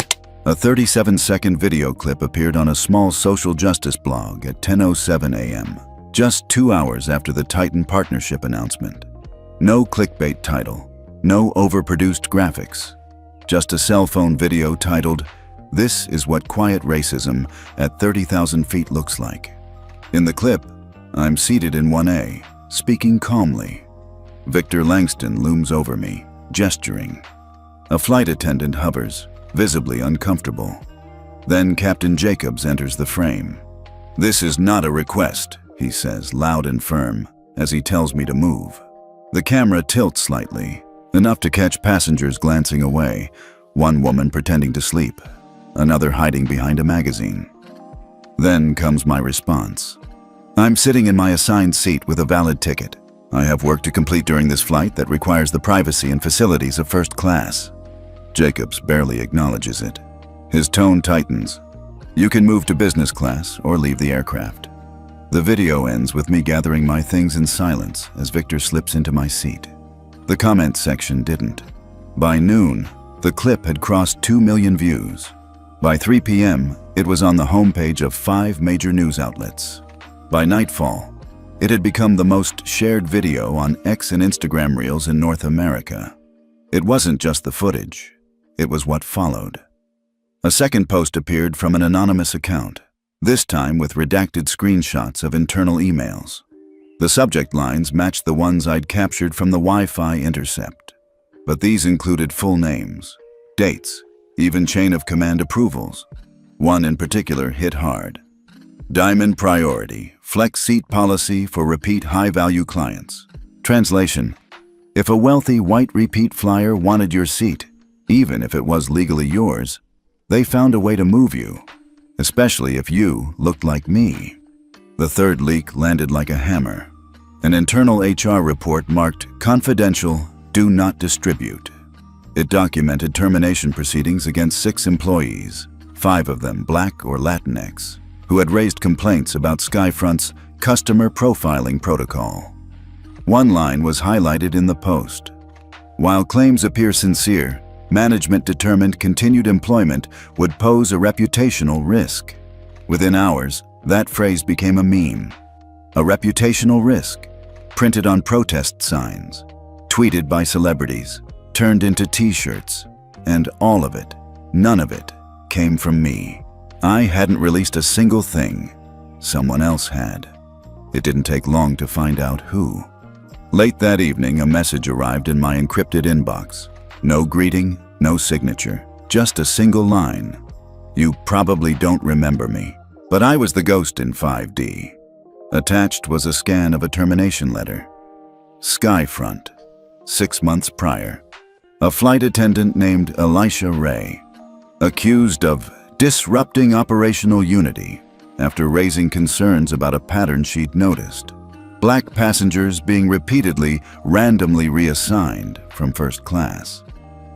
A 37-second video clip appeared on a small social justice blog at 10:07 a.m., just 2 hours after the Titan partnership announcement. No clickbait title, no overproduced graphics, just a cell phone video titled, "This is what quiet racism at 30,000 feet looks like." In the clip, I'm seated in 1A, speaking calmly. Victor Langston looms over me, gesturing. A flight attendant hovers, visibly uncomfortable. Then Captain Jacobs enters the frame. "This is not a request," he says, loud and firm, as he tells me to move. The camera tilts slightly, enough to catch passengers glancing away, one woman pretending to sleep, another hiding behind a magazine. Then comes my response. "I'm sitting in my assigned seat with a valid ticket. I have work to complete during this flight that requires the privacy and facilities of first class." Jacobs barely acknowledges it. His tone tightens. "You can move to business class or leave the aircraft." The video ends with me gathering my things in silence as Victor slips into my seat. The comment section didn't. By noon, the clip had crossed 2 million views. By 3 p.m., it was on the homepage of 5 major news outlets. By nightfall, it had become the most shared video on X and Instagram Reels in North America. It wasn't just the footage, it was what followed. A second post appeared from an anonymous account, this time with redacted screenshots of internal emails. The subject lines matched the ones I'd captured from the Wi-Fi intercept, but these included full names, dates, even chain of command approvals. One in particular hit hard. "Diamond priority, flex seat policy for repeat high-value clients." Translation: if a wealthy white repeat flyer wanted your seat, even if it was legally yours, they found a way to move you, especially if you looked like me. The third leak landed like a hammer. An internal HR report marked "Confidential, do not distribute." It documented termination proceedings against 6 employees, 5 of them Black or Latinx, who had raised complaints about Skyfront's customer profiling protocol. One line was highlighted in the post. "While claims appear sincere, Management determined continued employment would pose a reputational risk. Within hours, that phrase became a meme. A reputational risk, printed on protest signs, tweeted by celebrities, turned into t-shirts, and all of it, none of it, came from me. I hadn't released a single thing. Someone else had. It didn't take long to find out who. Late that evening, a message arrived in my encrypted inbox. No greeting, no signature, just a single line. You probably don't remember me, but I was the ghost in 5D. Attached was a scan of a termination letter. Skyfront, 6 months prior. A flight attendant named Elisha Ray, accused of disrupting operational unity after raising concerns about a pattern she'd noticed. Black passengers being repeatedly randomly reassigned from first class.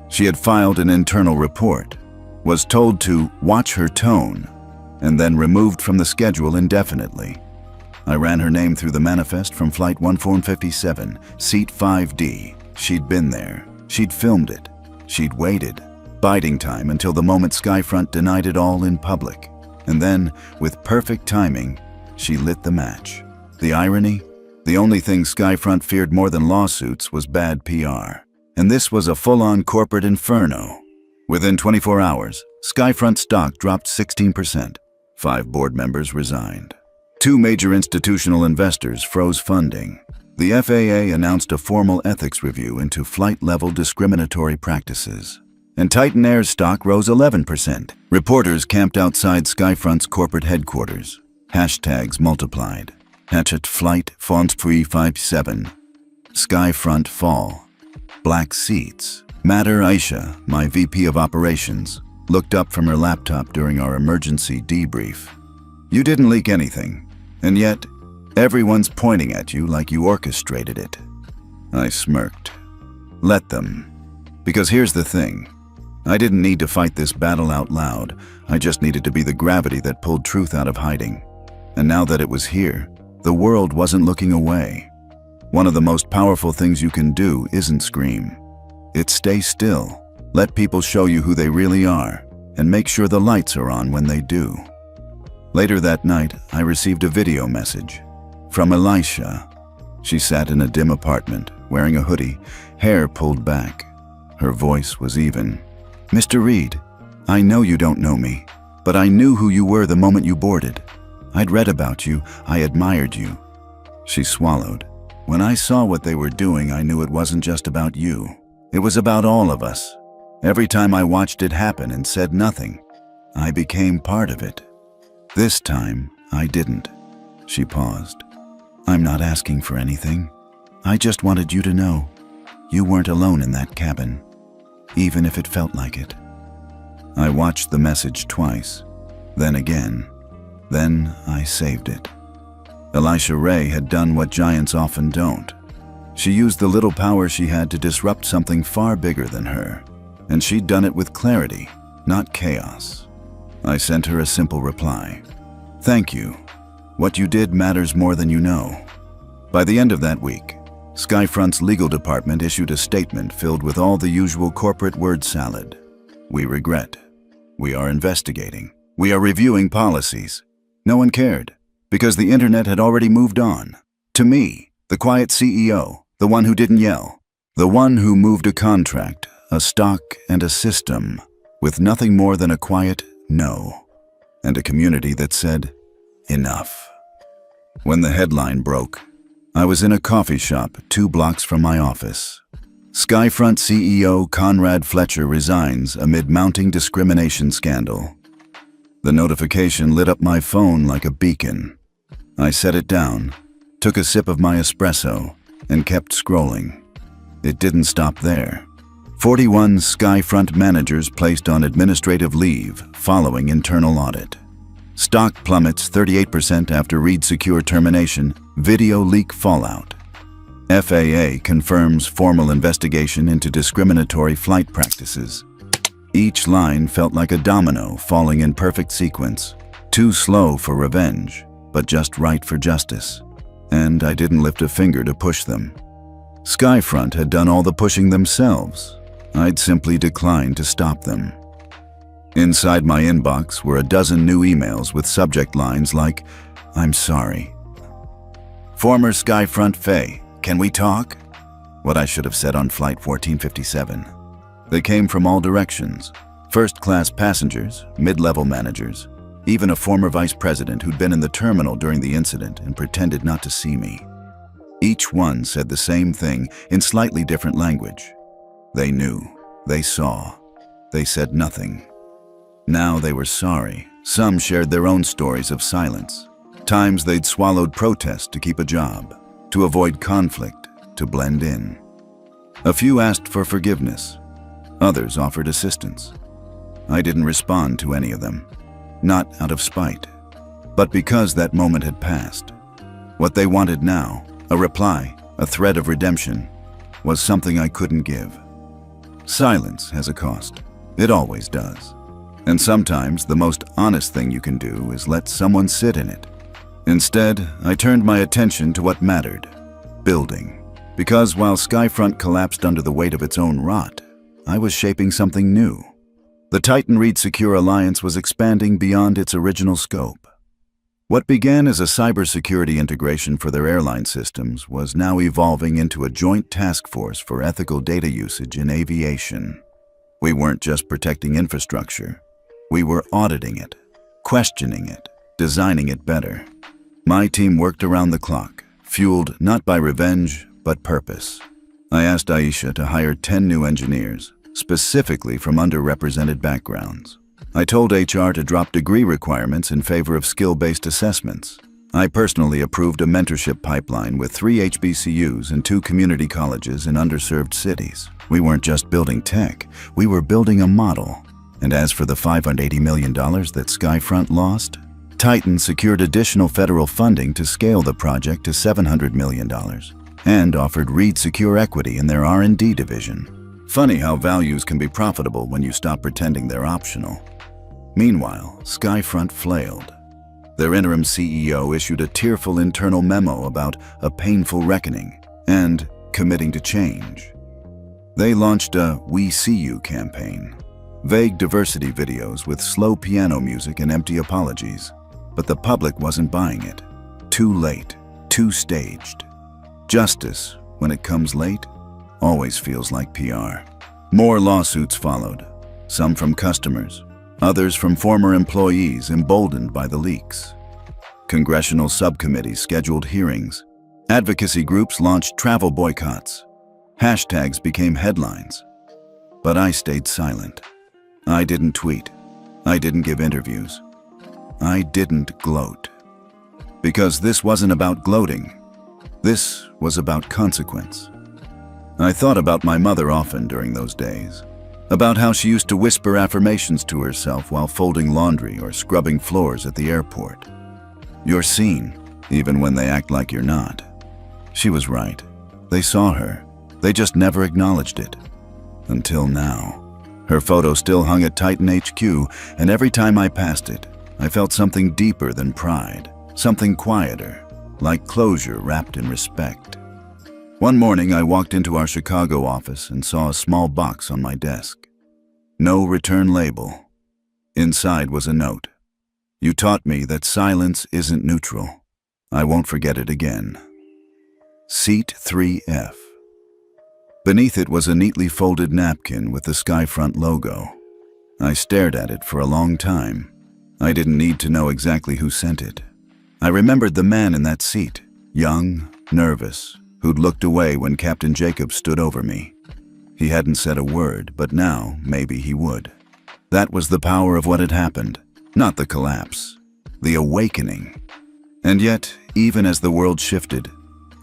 She had filed an internal report, was told to watch her tone, and then removed from the schedule indefinitely. I ran her name through the manifest from Flight 1457, Seat 5D. She'd been there. She'd filmed it. She'd waited, biding time until the moment Skyfront denied it all in public. And then, with perfect timing, she lit the match. The irony? The only thing Skyfront feared more than lawsuits was bad PR. And this was a full-on corporate inferno. Within 24 hours, Skyfront stock dropped 16%. 5 board members resigned. 2 major institutional investors froze funding. The FAA announced a formal ethics review into flight-level discriminatory practices. And Titan Air's stock rose 11%. Reporters camped outside Skyfront's corporate headquarters. Hashtags multiplied. Hatchet Flight Fonts 357. Skyfront Fall. Black seats. Matter Aisha, my VP of Operations, looked up from her laptop during our emergency debrief. You didn't leak anything, and yet everyone's pointing at you like you orchestrated it. I smirked. Let them. Because here's the thing. I didn't need to fight this battle out loud. I just needed to be the gravity that pulled truth out of hiding. And now that it was here, the world wasn't looking away. One of the most powerful things you can do isn't scream. It's stay still. Let people show you who they really are, and make sure the lights are on when they do. Later that night, I received a video message from Elisha. She sat in a dim apartment, wearing a hoodie, hair pulled back. Her voice was even. Mr. Reed, I know you don't know me, but I knew who you were the moment you boarded. I'd read about you, I admired you. She swallowed. When I saw what they were doing, I knew it wasn't just about you. It was about all of us. Every time I watched it happen and said nothing, I became part of it. This time, I didn't. She paused. I'm not asking for anything. I just wanted you to know you weren't alone in that cabin, even if it felt like it. I watched the message twice, then again. Then I saved it. Elisha Ray had done what giants often don't. She used the little power she had to disrupt something far bigger than her, and she'd done it with clarity, not chaos. I sent her a simple reply. Thank you. What you did matters more than you know. By the end of that week, Skyfront's legal department issued a statement filled with all the usual corporate word salad. We regret. We are investigating. We are reviewing policies. No one cared, because the internet had already moved on. To me, the quiet CEO, the one who didn't yell, the one who moved a contract, a stock, and a system, with nothing more than a quiet no, and a community that said, enough. When the headline broke, I was in a coffee shop 2 blocks from my office. Skyfront CEO Conrad Fletcher resigns amid mounting discrimination scandal. The notification lit up my phone like a beacon. I set it down, took a sip of my espresso, and kept scrolling. It didn't stop there. 41 Skyfront managers placed on administrative leave following internal audit. Stock plummets 38% after Reed Secure termination, video leak fallout. FAA confirms formal investigation into discriminatory flight practices. Each line felt like a domino falling in perfect sequence, too slow for revenge, but just right for justice. And I didn't lift a finger to push them. Skyfront had done all the pushing themselves. I'd simply declined to stop them. Inside my inbox were a dozen new emails with subject lines like, "I'm sorry." "Former Skyfront Faye, can we talk?" What I should have said on Flight 1457. They came from all directions. First-class passengers, mid-level managers, even a former vice president who'd been in the terminal during the incident and pretended not to see me. Each one said the same thing in slightly different language. They knew, they saw, they said nothing. Now they were sorry. Some shared their own stories of silence. Times they'd swallowed protest to keep a job, to avoid conflict, to blend in. A few asked for forgiveness. Others offered assistance. I didn't respond to any of them, not out of spite, but because that moment had passed. What they wanted now, a reply, a thread of redemption, was something I couldn't give. Silence has a cost. It always does. And sometimes the most honest thing you can do is let someone sit in it. Instead, I turned my attention to what mattered, building. Because while Skyfront collapsed under the weight of its own rot, I was shaping something new. The Titan Reed Secure Alliance was expanding beyond its original scope. What began as a cybersecurity integration for their airline systems was now evolving into a joint task force for ethical data usage in aviation. We weren't just protecting infrastructure. We were auditing it, questioning it, designing it better. My team worked around the clock, fueled not by revenge, but purpose. I asked Aisha to hire 10 new engineers, specifically from underrepresented backgrounds. I told HR to drop degree requirements in favor of skill-based assessments. I personally approved a mentorship pipeline with 3 HBCUs and 2 community colleges in underserved cities. We weren't just building tech, we were building a model. And as for the $580 million that Skyfront lost, Titan secured additional federal funding to scale the project to $700 million and offered Reed Secure equity in their R&D division. Funny how values can be profitable when you stop pretending they're optional. Meanwhile, Skyfront flailed. Their interim CEO issued a tearful internal memo about a painful reckoning and committing to change. They launched a "We See You" campaign, vague diversity videos with slow piano music and empty apologies. But the public wasn't buying it. Too late, too staged. Justice, when it comes late, always feels like PR. More lawsuits followed, some from customers, others from former employees emboldened by the leaks. Congressional subcommittees scheduled hearings. Advocacy groups launched travel boycotts. Hashtags became headlines. But I stayed silent. I didn't tweet. I didn't give interviews. I didn't gloat. Because this wasn't about gloating. This was about consequence. I thought about my mother often during those days. About how she used to whisper affirmations to herself while folding laundry or scrubbing floors at the airport. "You're seen, even when they act like you're not." She was right. They saw her. They just never acknowledged it. Until now. Her photo still hung at Titan HQ, and every time I passed it, I felt something deeper than pride, something quieter, like closure wrapped in respect. One morning, I walked into our Chicago office and saw a small box on my desk. No return label. Inside was a note. "You taught me that silence isn't neutral. I won't forget it again. Seat 3F. Beneath it was a neatly folded napkin with the Skyfront logo. I stared at it for a long time. I didn't need to know exactly who sent it. I remembered the man in that seat, young, nervous, who'd looked away when Captain Jacob stood over me. He hadn't said a word, but now maybe he would. That was the power of what had happened, not the collapse, the awakening. And yet, even as the world shifted,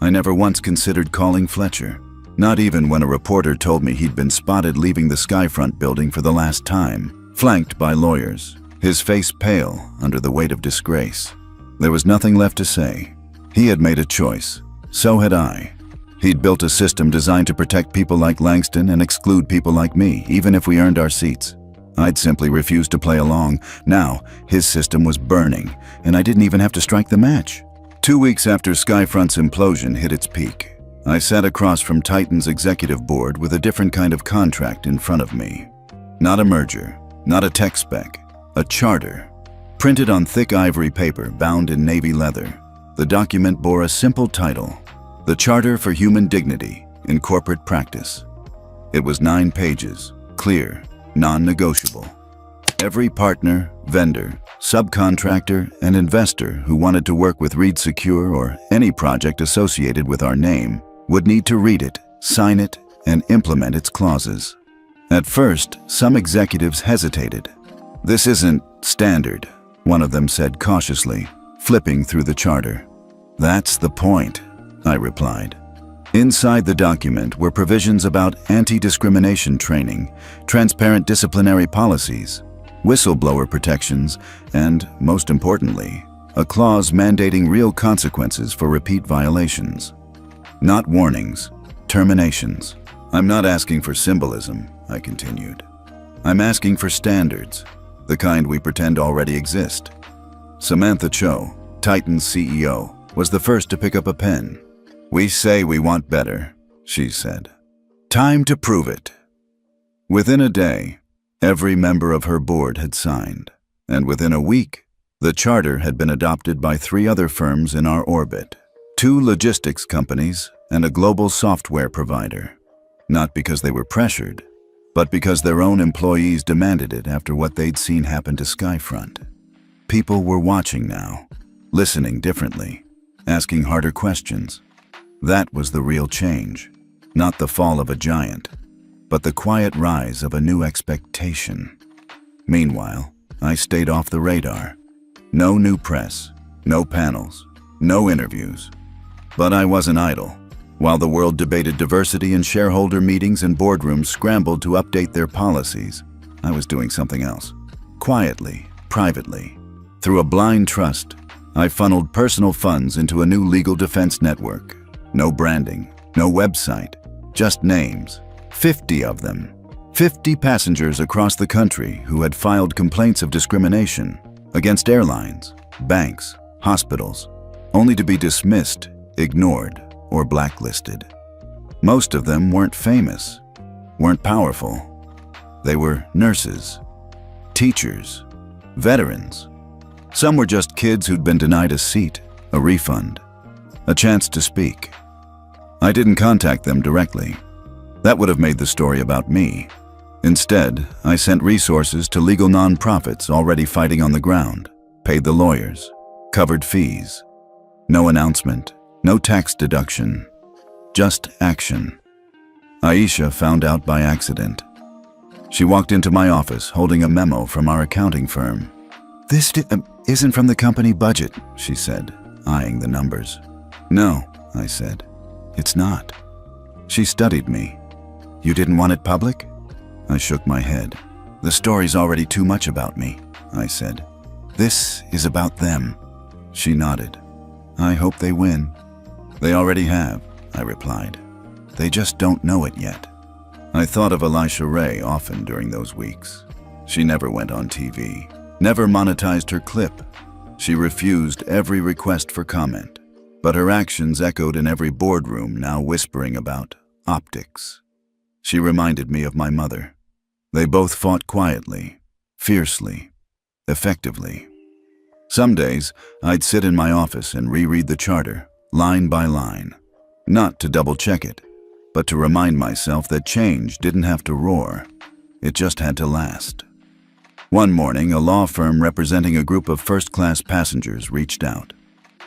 I never once considered calling Fletcher, not even when a reporter told me he'd been spotted leaving the Skyfront building for the last time, flanked by lawyers, his face pale under the weight of disgrace. There was nothing left to say. He had made a choice. So had I. He'd built a system designed to protect people like Langston and exclude people like me, even if we earned our seats. I'd simply refused to play along. Now, his system was burning, and I didn't even have to strike the match. 2 weeks after Skyfront's implosion hit its peak, I sat across from Titan's executive board with a different kind of contract in front of me. Not a merger, not a tech spec, a charter. Printed on thick ivory paper bound in navy leather, the document bore a simple title: The Charter for Human Dignity in Corporate Practice. It was 9 pages, clear, non-negotiable. Every partner, vendor, subcontractor, and investor who wanted to work with Reed Secure or any project associated with our name would need to read it, sign it, and implement its clauses. At first, some executives hesitated. "This isn't standard," one of them said cautiously, flipping through the charter. "That's the point," I replied. Inside the document were provisions about anti-discrimination training, transparent disciplinary policies, whistleblower protections, and, most importantly, a clause mandating real consequences for repeat violations. Not warnings, terminations. "I'm not asking for symbolism," I continued. "I'm asking for standards, the kind we pretend already exist." Samantha Cho, Titan's CEO, was the first to pick up a pen. "We say we want better," she said. "Time to prove it." Within a day, every member of her board had signed, and within a week, the charter had been adopted by 3 other firms in our orbit, 2 logistics companies and a global software provider. Not because they were pressured, but because their own employees demanded it after what they'd seen happen to Skyfront. People were watching now, listening differently, asking harder questions. That was the real change, not the fall of a giant, but the quiet rise of a new expectation. Meanwhile, I stayed off the radar. No new press, no panels, no interviews. But I wasn't idle. While the world debated diversity in shareholder meetings and boardrooms scrambled to update their policies, I was doing something else. Quietly, privately. Through a blind trust, I funneled personal funds into a new legal defense network. No branding, no website, just names. 50 of them. 50 passengers across the country who had filed complaints of discrimination against airlines, banks, hospitals, only to be dismissed, ignored, or blacklisted. Most of them weren't famous, weren't powerful. They were nurses, teachers, veterans. Some were just kids who'd been denied a seat, a refund, a chance to speak. I didn't contact them directly. That would have made the story about me. Instead, I sent resources to legal nonprofits already fighting on the ground, paid the lawyers, covered fees. No announcement, no tax deduction, just action. Aisha found out by accident. She walked into my office holding a memo from our accounting firm. "This isn't from the company budget," she said, eyeing the numbers. "No," I said, "it's not." She studied me. "You didn't want it public?" I shook my head. "The story's already too much about me," I said. "This is about them." She nodded. "I hope they win." "They already have," I replied. "They just don't know it yet." I thought of Elisha Ray often during those weeks. She never went on TV, never monetized her clip. She refused every request for comment, but her actions echoed in every boardroom now whispering about optics. She reminded me of my mother. They both fought quietly, fiercely, effectively. Some days, I'd sit in my office and reread the charter, line by line, not to double-check it, but to remind myself that change didn't have to roar. It just had to last. One morning, a law firm representing a group of first-class passengers reached out.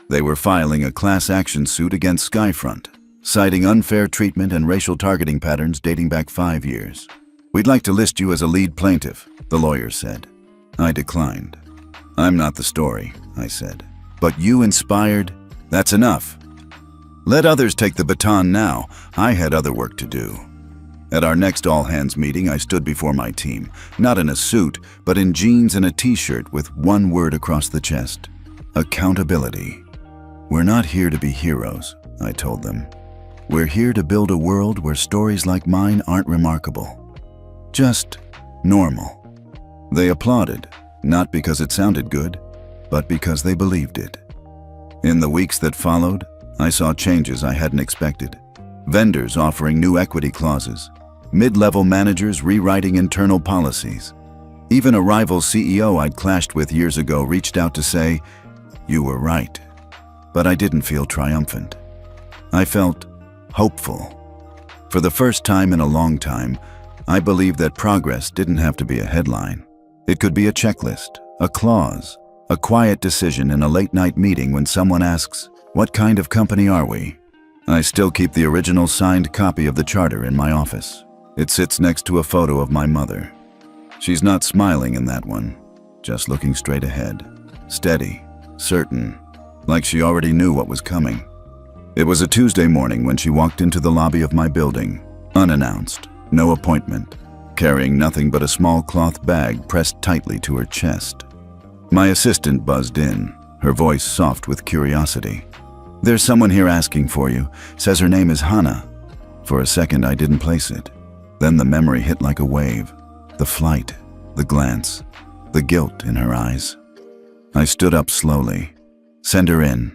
They were filing a class action suit against Skyfront, citing unfair treatment and racial targeting patterns dating back 5 years. "We'd like to list you as a lead plaintiff," the lawyer said. I declined. "I'm not the story," I said. "But you inspired. That's enough. Let others take the baton now. I had other work to do." At our next all-hands meeting, I stood before my team, not in a suit, but in jeans and a t-shirt with one word across the chest: accountability. "We're not here to be heroes," I told them. "We're here to build a world where stories like mine aren't remarkable. Just normal." They applauded, not because it sounded good, but because they believed it. In the weeks that followed, I saw changes I hadn't expected. vendors offering new equity clauses, mid-level managers rewriting internal policies. Even a rival CEO I'd clashed with years ago reached out to say, "You were right." But I didn't feel triumphant. I felt hopeful. For the first time in a long time, I believed that progress didn't have to be a headline. It could be a checklist, a clause, a quiet decision in a late-night meeting when someone asks, "What kind of company are we?" I still keep the original signed copy of the charter in my office. It sits next to a photo of my mother. She's not smiling in that one, just looking straight ahead, steady, certain, like she already knew what was coming. It was a Tuesday morning when she walked into the lobby of my building, unannounced, no appointment, carrying nothing but a small cloth bag pressed tightly to her chest. My assistant buzzed in, her voice soft with curiosity. "There's someone here asking for you. Says her name is Hannah." For a second, I didn't place it. Then the memory hit like a wave. The flight, the glance, the guilt in her eyes. I stood up slowly. "Send her in."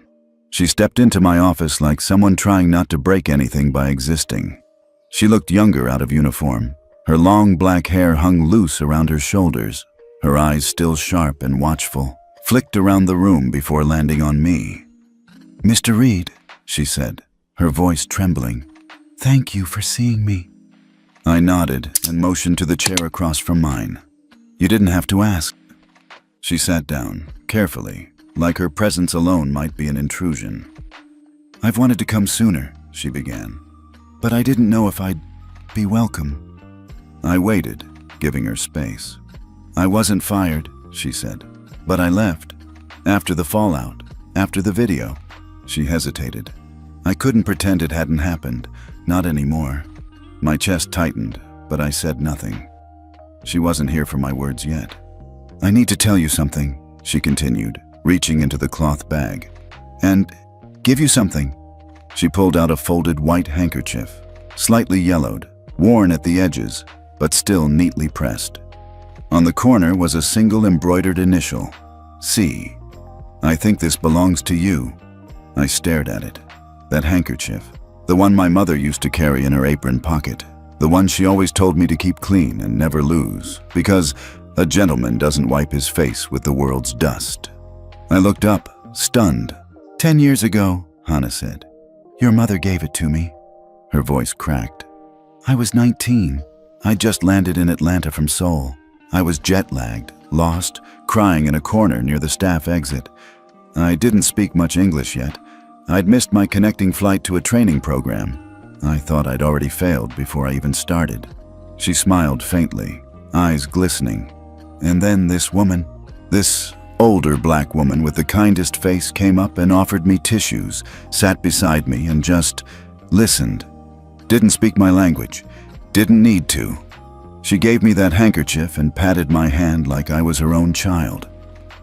She stepped into my office like someone trying not to break anything by existing. She looked younger out of uniform. Her long black hair hung loose around her shoulders. Her eyes, still sharp and watchful, flicked around the room before landing on me. "Mr. Reed," she said, her voice trembling, "thank you for seeing me." I nodded and motioned to the chair across from mine. "You didn't have to ask." She sat down, carefully, like her presence alone might be an intrusion. "I've wanted to come sooner," she began, "but I didn't know if I'd be welcome." I waited, giving her space. "I wasn't fired," she said, "but I left. After the fallout, after the video." She hesitated. I couldn't pretend it hadn't happened, not anymore. My chest tightened, but I said nothing. She wasn't here for my words yet. "I need to tell you something," she continued, reaching into the cloth bag. "And give you something." She pulled out a folded white handkerchief, slightly yellowed, worn at the edges, but still neatly pressed. On the corner was a single embroidered initial, C. "I think this belongs to you." I stared at it. That handkerchief, the one my mother used to carry in her apron pocket, the one she always told me to keep clean and never lose, because a gentleman doesn't wipe his face with the world's dust. I looked up, stunned. 10 years ago, Hannah said. "Your mother gave it to me." Her voice cracked. "I was 19. I just landed in Atlanta from Seoul. I was jet-lagged, lost, crying in a corner near the staff exit. I didn't speak much English yet. I'd missed my connecting flight to a training program. I thought I'd already failed before I even started." She smiled faintly, eyes glistening. And then this woman, this older black woman with the kindest face, came up and offered me tissues, sat beside me and just listened. Didn't speak my language, didn't need to. She gave me that handkerchief and patted my hand like I was her own child.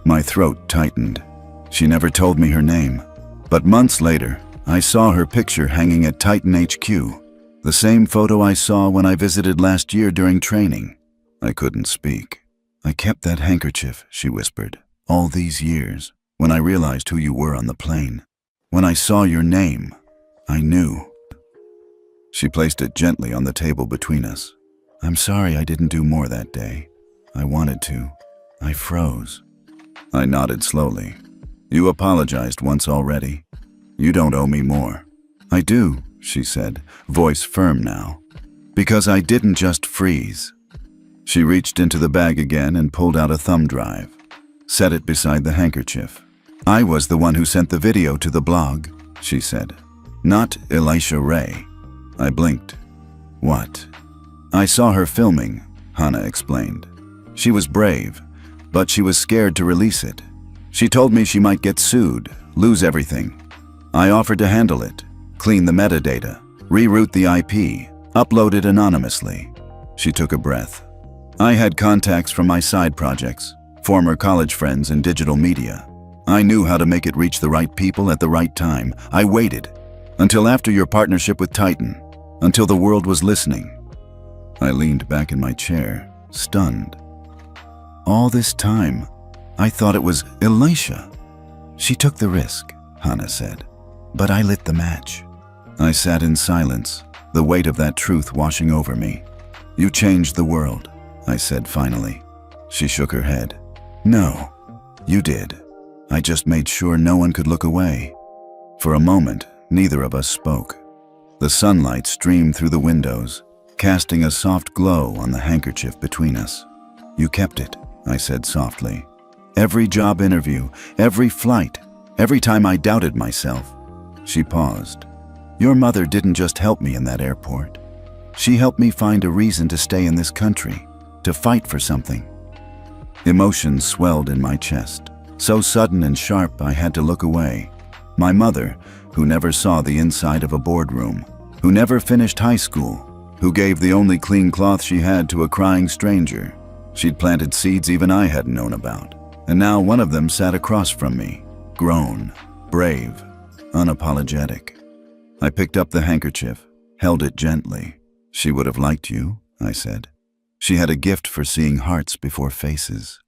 My throat tightened. She never told me her name. But months later, I saw her picture hanging at Titan HQ, the same photo I saw when I visited last year during training. I couldn't speak. "I kept that handkerchief," she whispered, "all these years, when I realized who you were on the plane. When I saw your name, I knew." She placed it gently on the table between us. "I'm sorry I didn't do more that day. I wanted to. I froze." I nodded slowly. "You apologized once already. You don't owe me more." "I do," she said, voice firm now, "because I didn't just freeze." She reached into the bag again and pulled out a thumb drive, set it beside the handkerchief. "I was the one who sent the video to the blog," she said, "not Elisha Ray." I blinked. "What?" "I saw her filming," Hannah explained. "She was brave, but she was scared to release it. She told me she might get sued, lose everything. I offered to handle it, clean the metadata, reroute the IP, upload it anonymously." She took a breath. "I had contacts from my side projects, former college friends in digital media. I knew how to make it reach the right people at the right time. I waited until after your partnership with Titan, until the world was listening." I leaned back in my chair, stunned. "All this time, I thought it was Elisha." "She took the risk," Hannah said, "but I lit the match. I sat in silence, the weight of that truth washing over me. "You changed the world," I said finally. She shook her head. "No, you did. I just made sure no one could look away." For a moment, neither of us spoke. The sunlight streamed through the windows, casting a soft glow on the handkerchief between us. "You kept it," I said softly. "Every job interview, every flight, every time I doubted myself." She paused. "Your mother didn't just help me in that airport. She helped me find a reason to stay in this country, to fight for something." Emotions swelled in my chest, so sudden and sharp I had to look away. My mother, who never saw the inside of a boardroom, who never finished high school, who gave the only clean cloth she had to a crying stranger. She'd planted seeds even I hadn't known about, and now one of them sat across from me, grown, brave, unapologetic. I picked up the handkerchief, held it gently. "She would have liked you," I said. "She had a gift for seeing hearts before faces."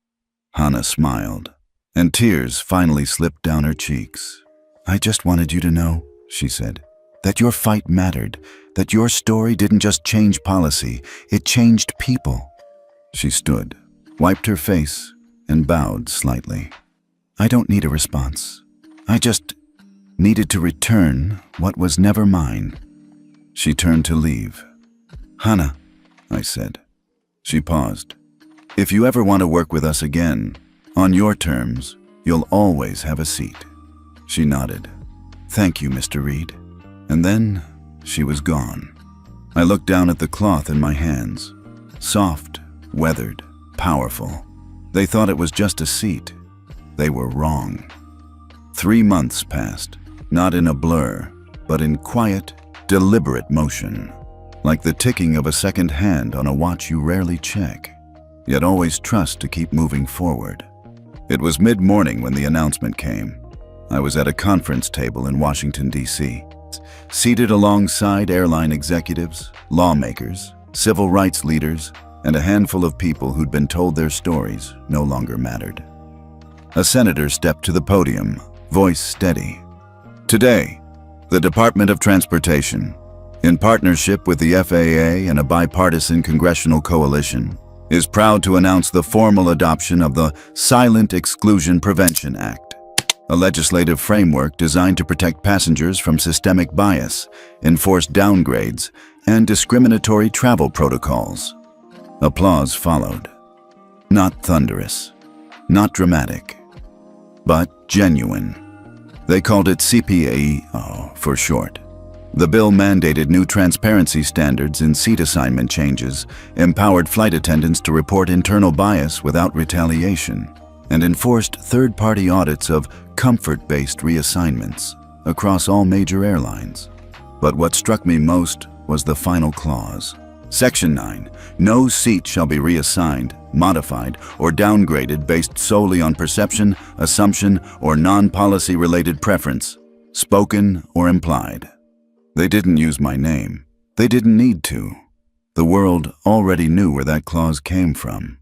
Hannah smiled, and tears finally slipped down her cheeks. "I just wanted you to know," she said, "that your fight mattered, that your story didn't just change policy, it changed people." She stood, wiped her face, and bowed slightly. "I don't need a response. I just needed to return what was never mine." She turned to leave. "Hannah," I said. She paused. "If you ever want to work with us again, on your terms, you'll always have a seat." She nodded. "Thank you, Mr. Reed." And then she was gone. I looked down at the cloth in my hands. Soft, weathered, powerful. They thought it was just a seat. They were wrong. 3 months passed, not in a blur, but in quiet, deliberate motion, like the ticking of a second hand on a watch you rarely check, yet always trust to keep moving forward. It was mid-morning when the announcement came. I was at a conference table in Washington, D.C., seated alongside airline executives, lawmakers, civil rights leaders, and a handful of people who'd been told their stories no longer mattered. A senator stepped to the podium, voice steady. "Today, the Department of Transportation, in partnership with the FAA and a bipartisan congressional coalition, is proud to announce the formal adoption of the Silent Exclusion Prevention Act, a legislative framework designed to protect passengers from systemic bias, enforce downgrades, and discriminatory travel protocols." Applause followed. Not thunderous, not dramatic, but genuine. They called it CPAE for short. The bill mandated new transparency standards in seat assignment changes, empowered flight attendants to report internal bias without retaliation, and enforced third-party audits of comfort-based reassignments across all major airlines. But what struck me most was the final clause. Section 9, "No seat shall be reassigned, modified, or downgraded based solely on perception, assumption, or non-policy-related preference, spoken or implied." They didn't use my name. They didn't need to. The world already knew where that clause came from.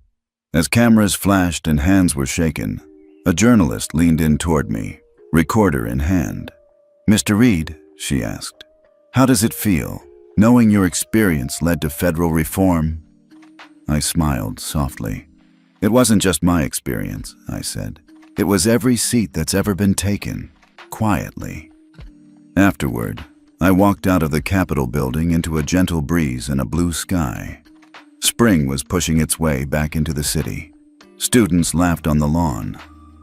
As cameras flashed and hands were shaken, a journalist leaned in toward me, recorder in hand. "Mr. Reed," she asked, "how does it feel, knowing your experience led to federal reform?" I smiled softly. "It wasn't just my experience," I said. "It was every seat that's ever been taken, quietly." Afterward, I walked out of the Capitol building into a gentle breeze and a blue sky. Spring was pushing its way back into the city. Students laughed on the lawn.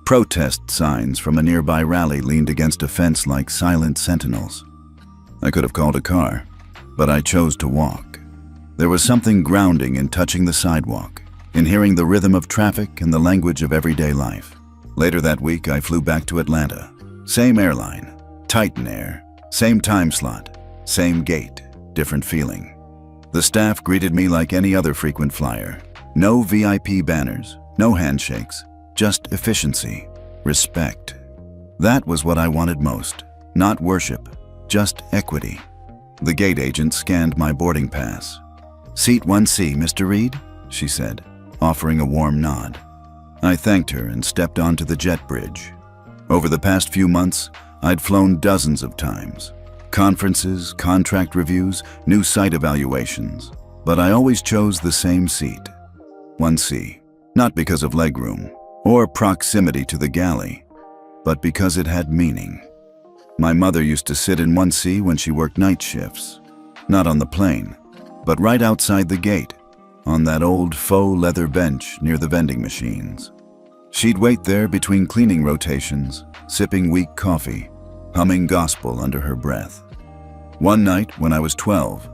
Protest signs from a nearby rally leaned against a fence like silent sentinels. I could have called a car, but I chose to walk. There was something grounding in touching the sidewalk, in hearing the rhythm of traffic and the language of everyday life. Later that week, I flew back to Atlanta. Same airline, Titan Air, same time slot, same gate, different feeling. The staff greeted me like any other frequent flyer. No VIP banners, no handshakes, just efficiency, respect. That was what I wanted most. Not worship, just equity. The gate agent scanned my boarding pass. "Seat 1C, Mr. Reed," she said, offering a warm nod. I thanked her and stepped onto the jet bridge. Over the past few months, I'd flown dozens of times. Conferences, contract reviews, new site evaluations. But I always chose the same seat, 1C, not because of legroom or proximity to the galley, but because it had meaning. My mother used to sit in 1C when she worked night shifts, not on the plane, but right outside the gate, on that old faux leather bench near the vending machines. She'd wait there between cleaning rotations, sipping weak coffee, humming gospel under her breath. One night when I was 12,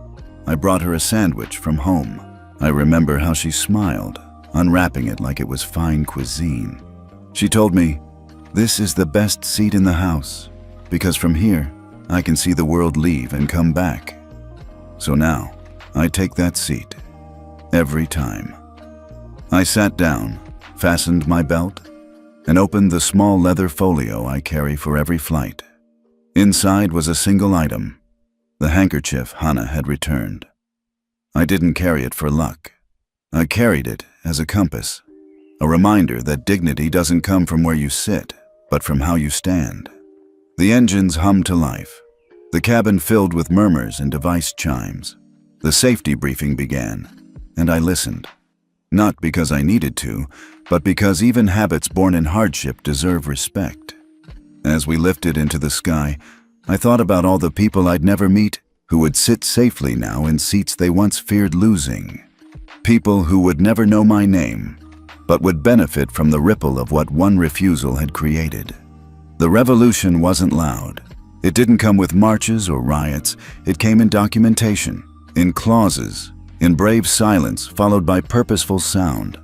I brought her a sandwich from home. I remember how she smiled, unwrapping it like it was fine cuisine. She told me, "This is the best seat in the house, because from here, I can see the world leave and come back." So now, I take that seat, every time. I sat down, fastened my belt, and opened the small leather folio I carry for every flight. Inside was a single item, the handkerchief Hannah had returned. I didn't carry it for luck. I carried it as a compass, a reminder that dignity doesn't come from where you sit, but from how you stand. The engines hummed to life, the cabin filled with murmurs and device chimes. The safety briefing began, and I listened. Not because I needed to, but because even habits born in hardship deserve respect. As we lifted into the sky, I thought about all the people I'd never meet who would sit safely now in seats they once feared losing. People who would never know my name, but would benefit from the ripple of what one refusal had created. The revolution wasn't loud. It didn't come with marches or riots. It came in documentation, in clauses, in brave silence followed by purposeful sound.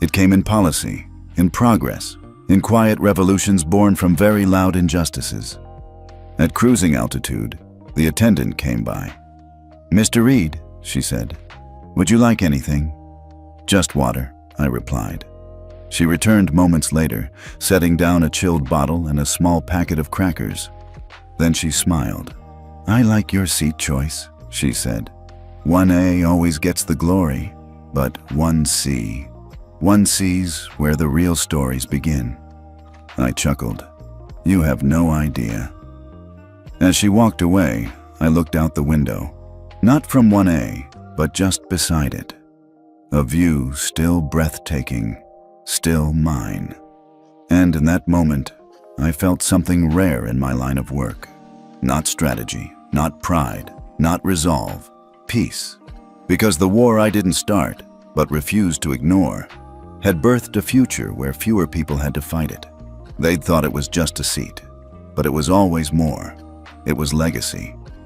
It came in policy, in progress, in quiet revolutions born from very loud injustices. At cruising altitude, the attendant came by. "Mr. Reed," she said, "would you like anything?" "Just water," I replied. She returned moments later, setting down a chilled bottle and a small packet of crackers. Then she smiled. "I like your seat choice," she said. 1A always gets the glory, but 1C. 1C's where the real stories begin. I chuckled. "You have no idea." As she walked away, I looked out the window, not from 1A, but just beside it. A view still breathtaking, still mine. And in that moment, I felt something rare in my line of work. Not strategy, not pride, not resolve, peace. Because the war I didn't start, but refused to ignore, had birthed a future where fewer people had to fight it. They'd thought it was just a seat, but it was always more. It was legacy.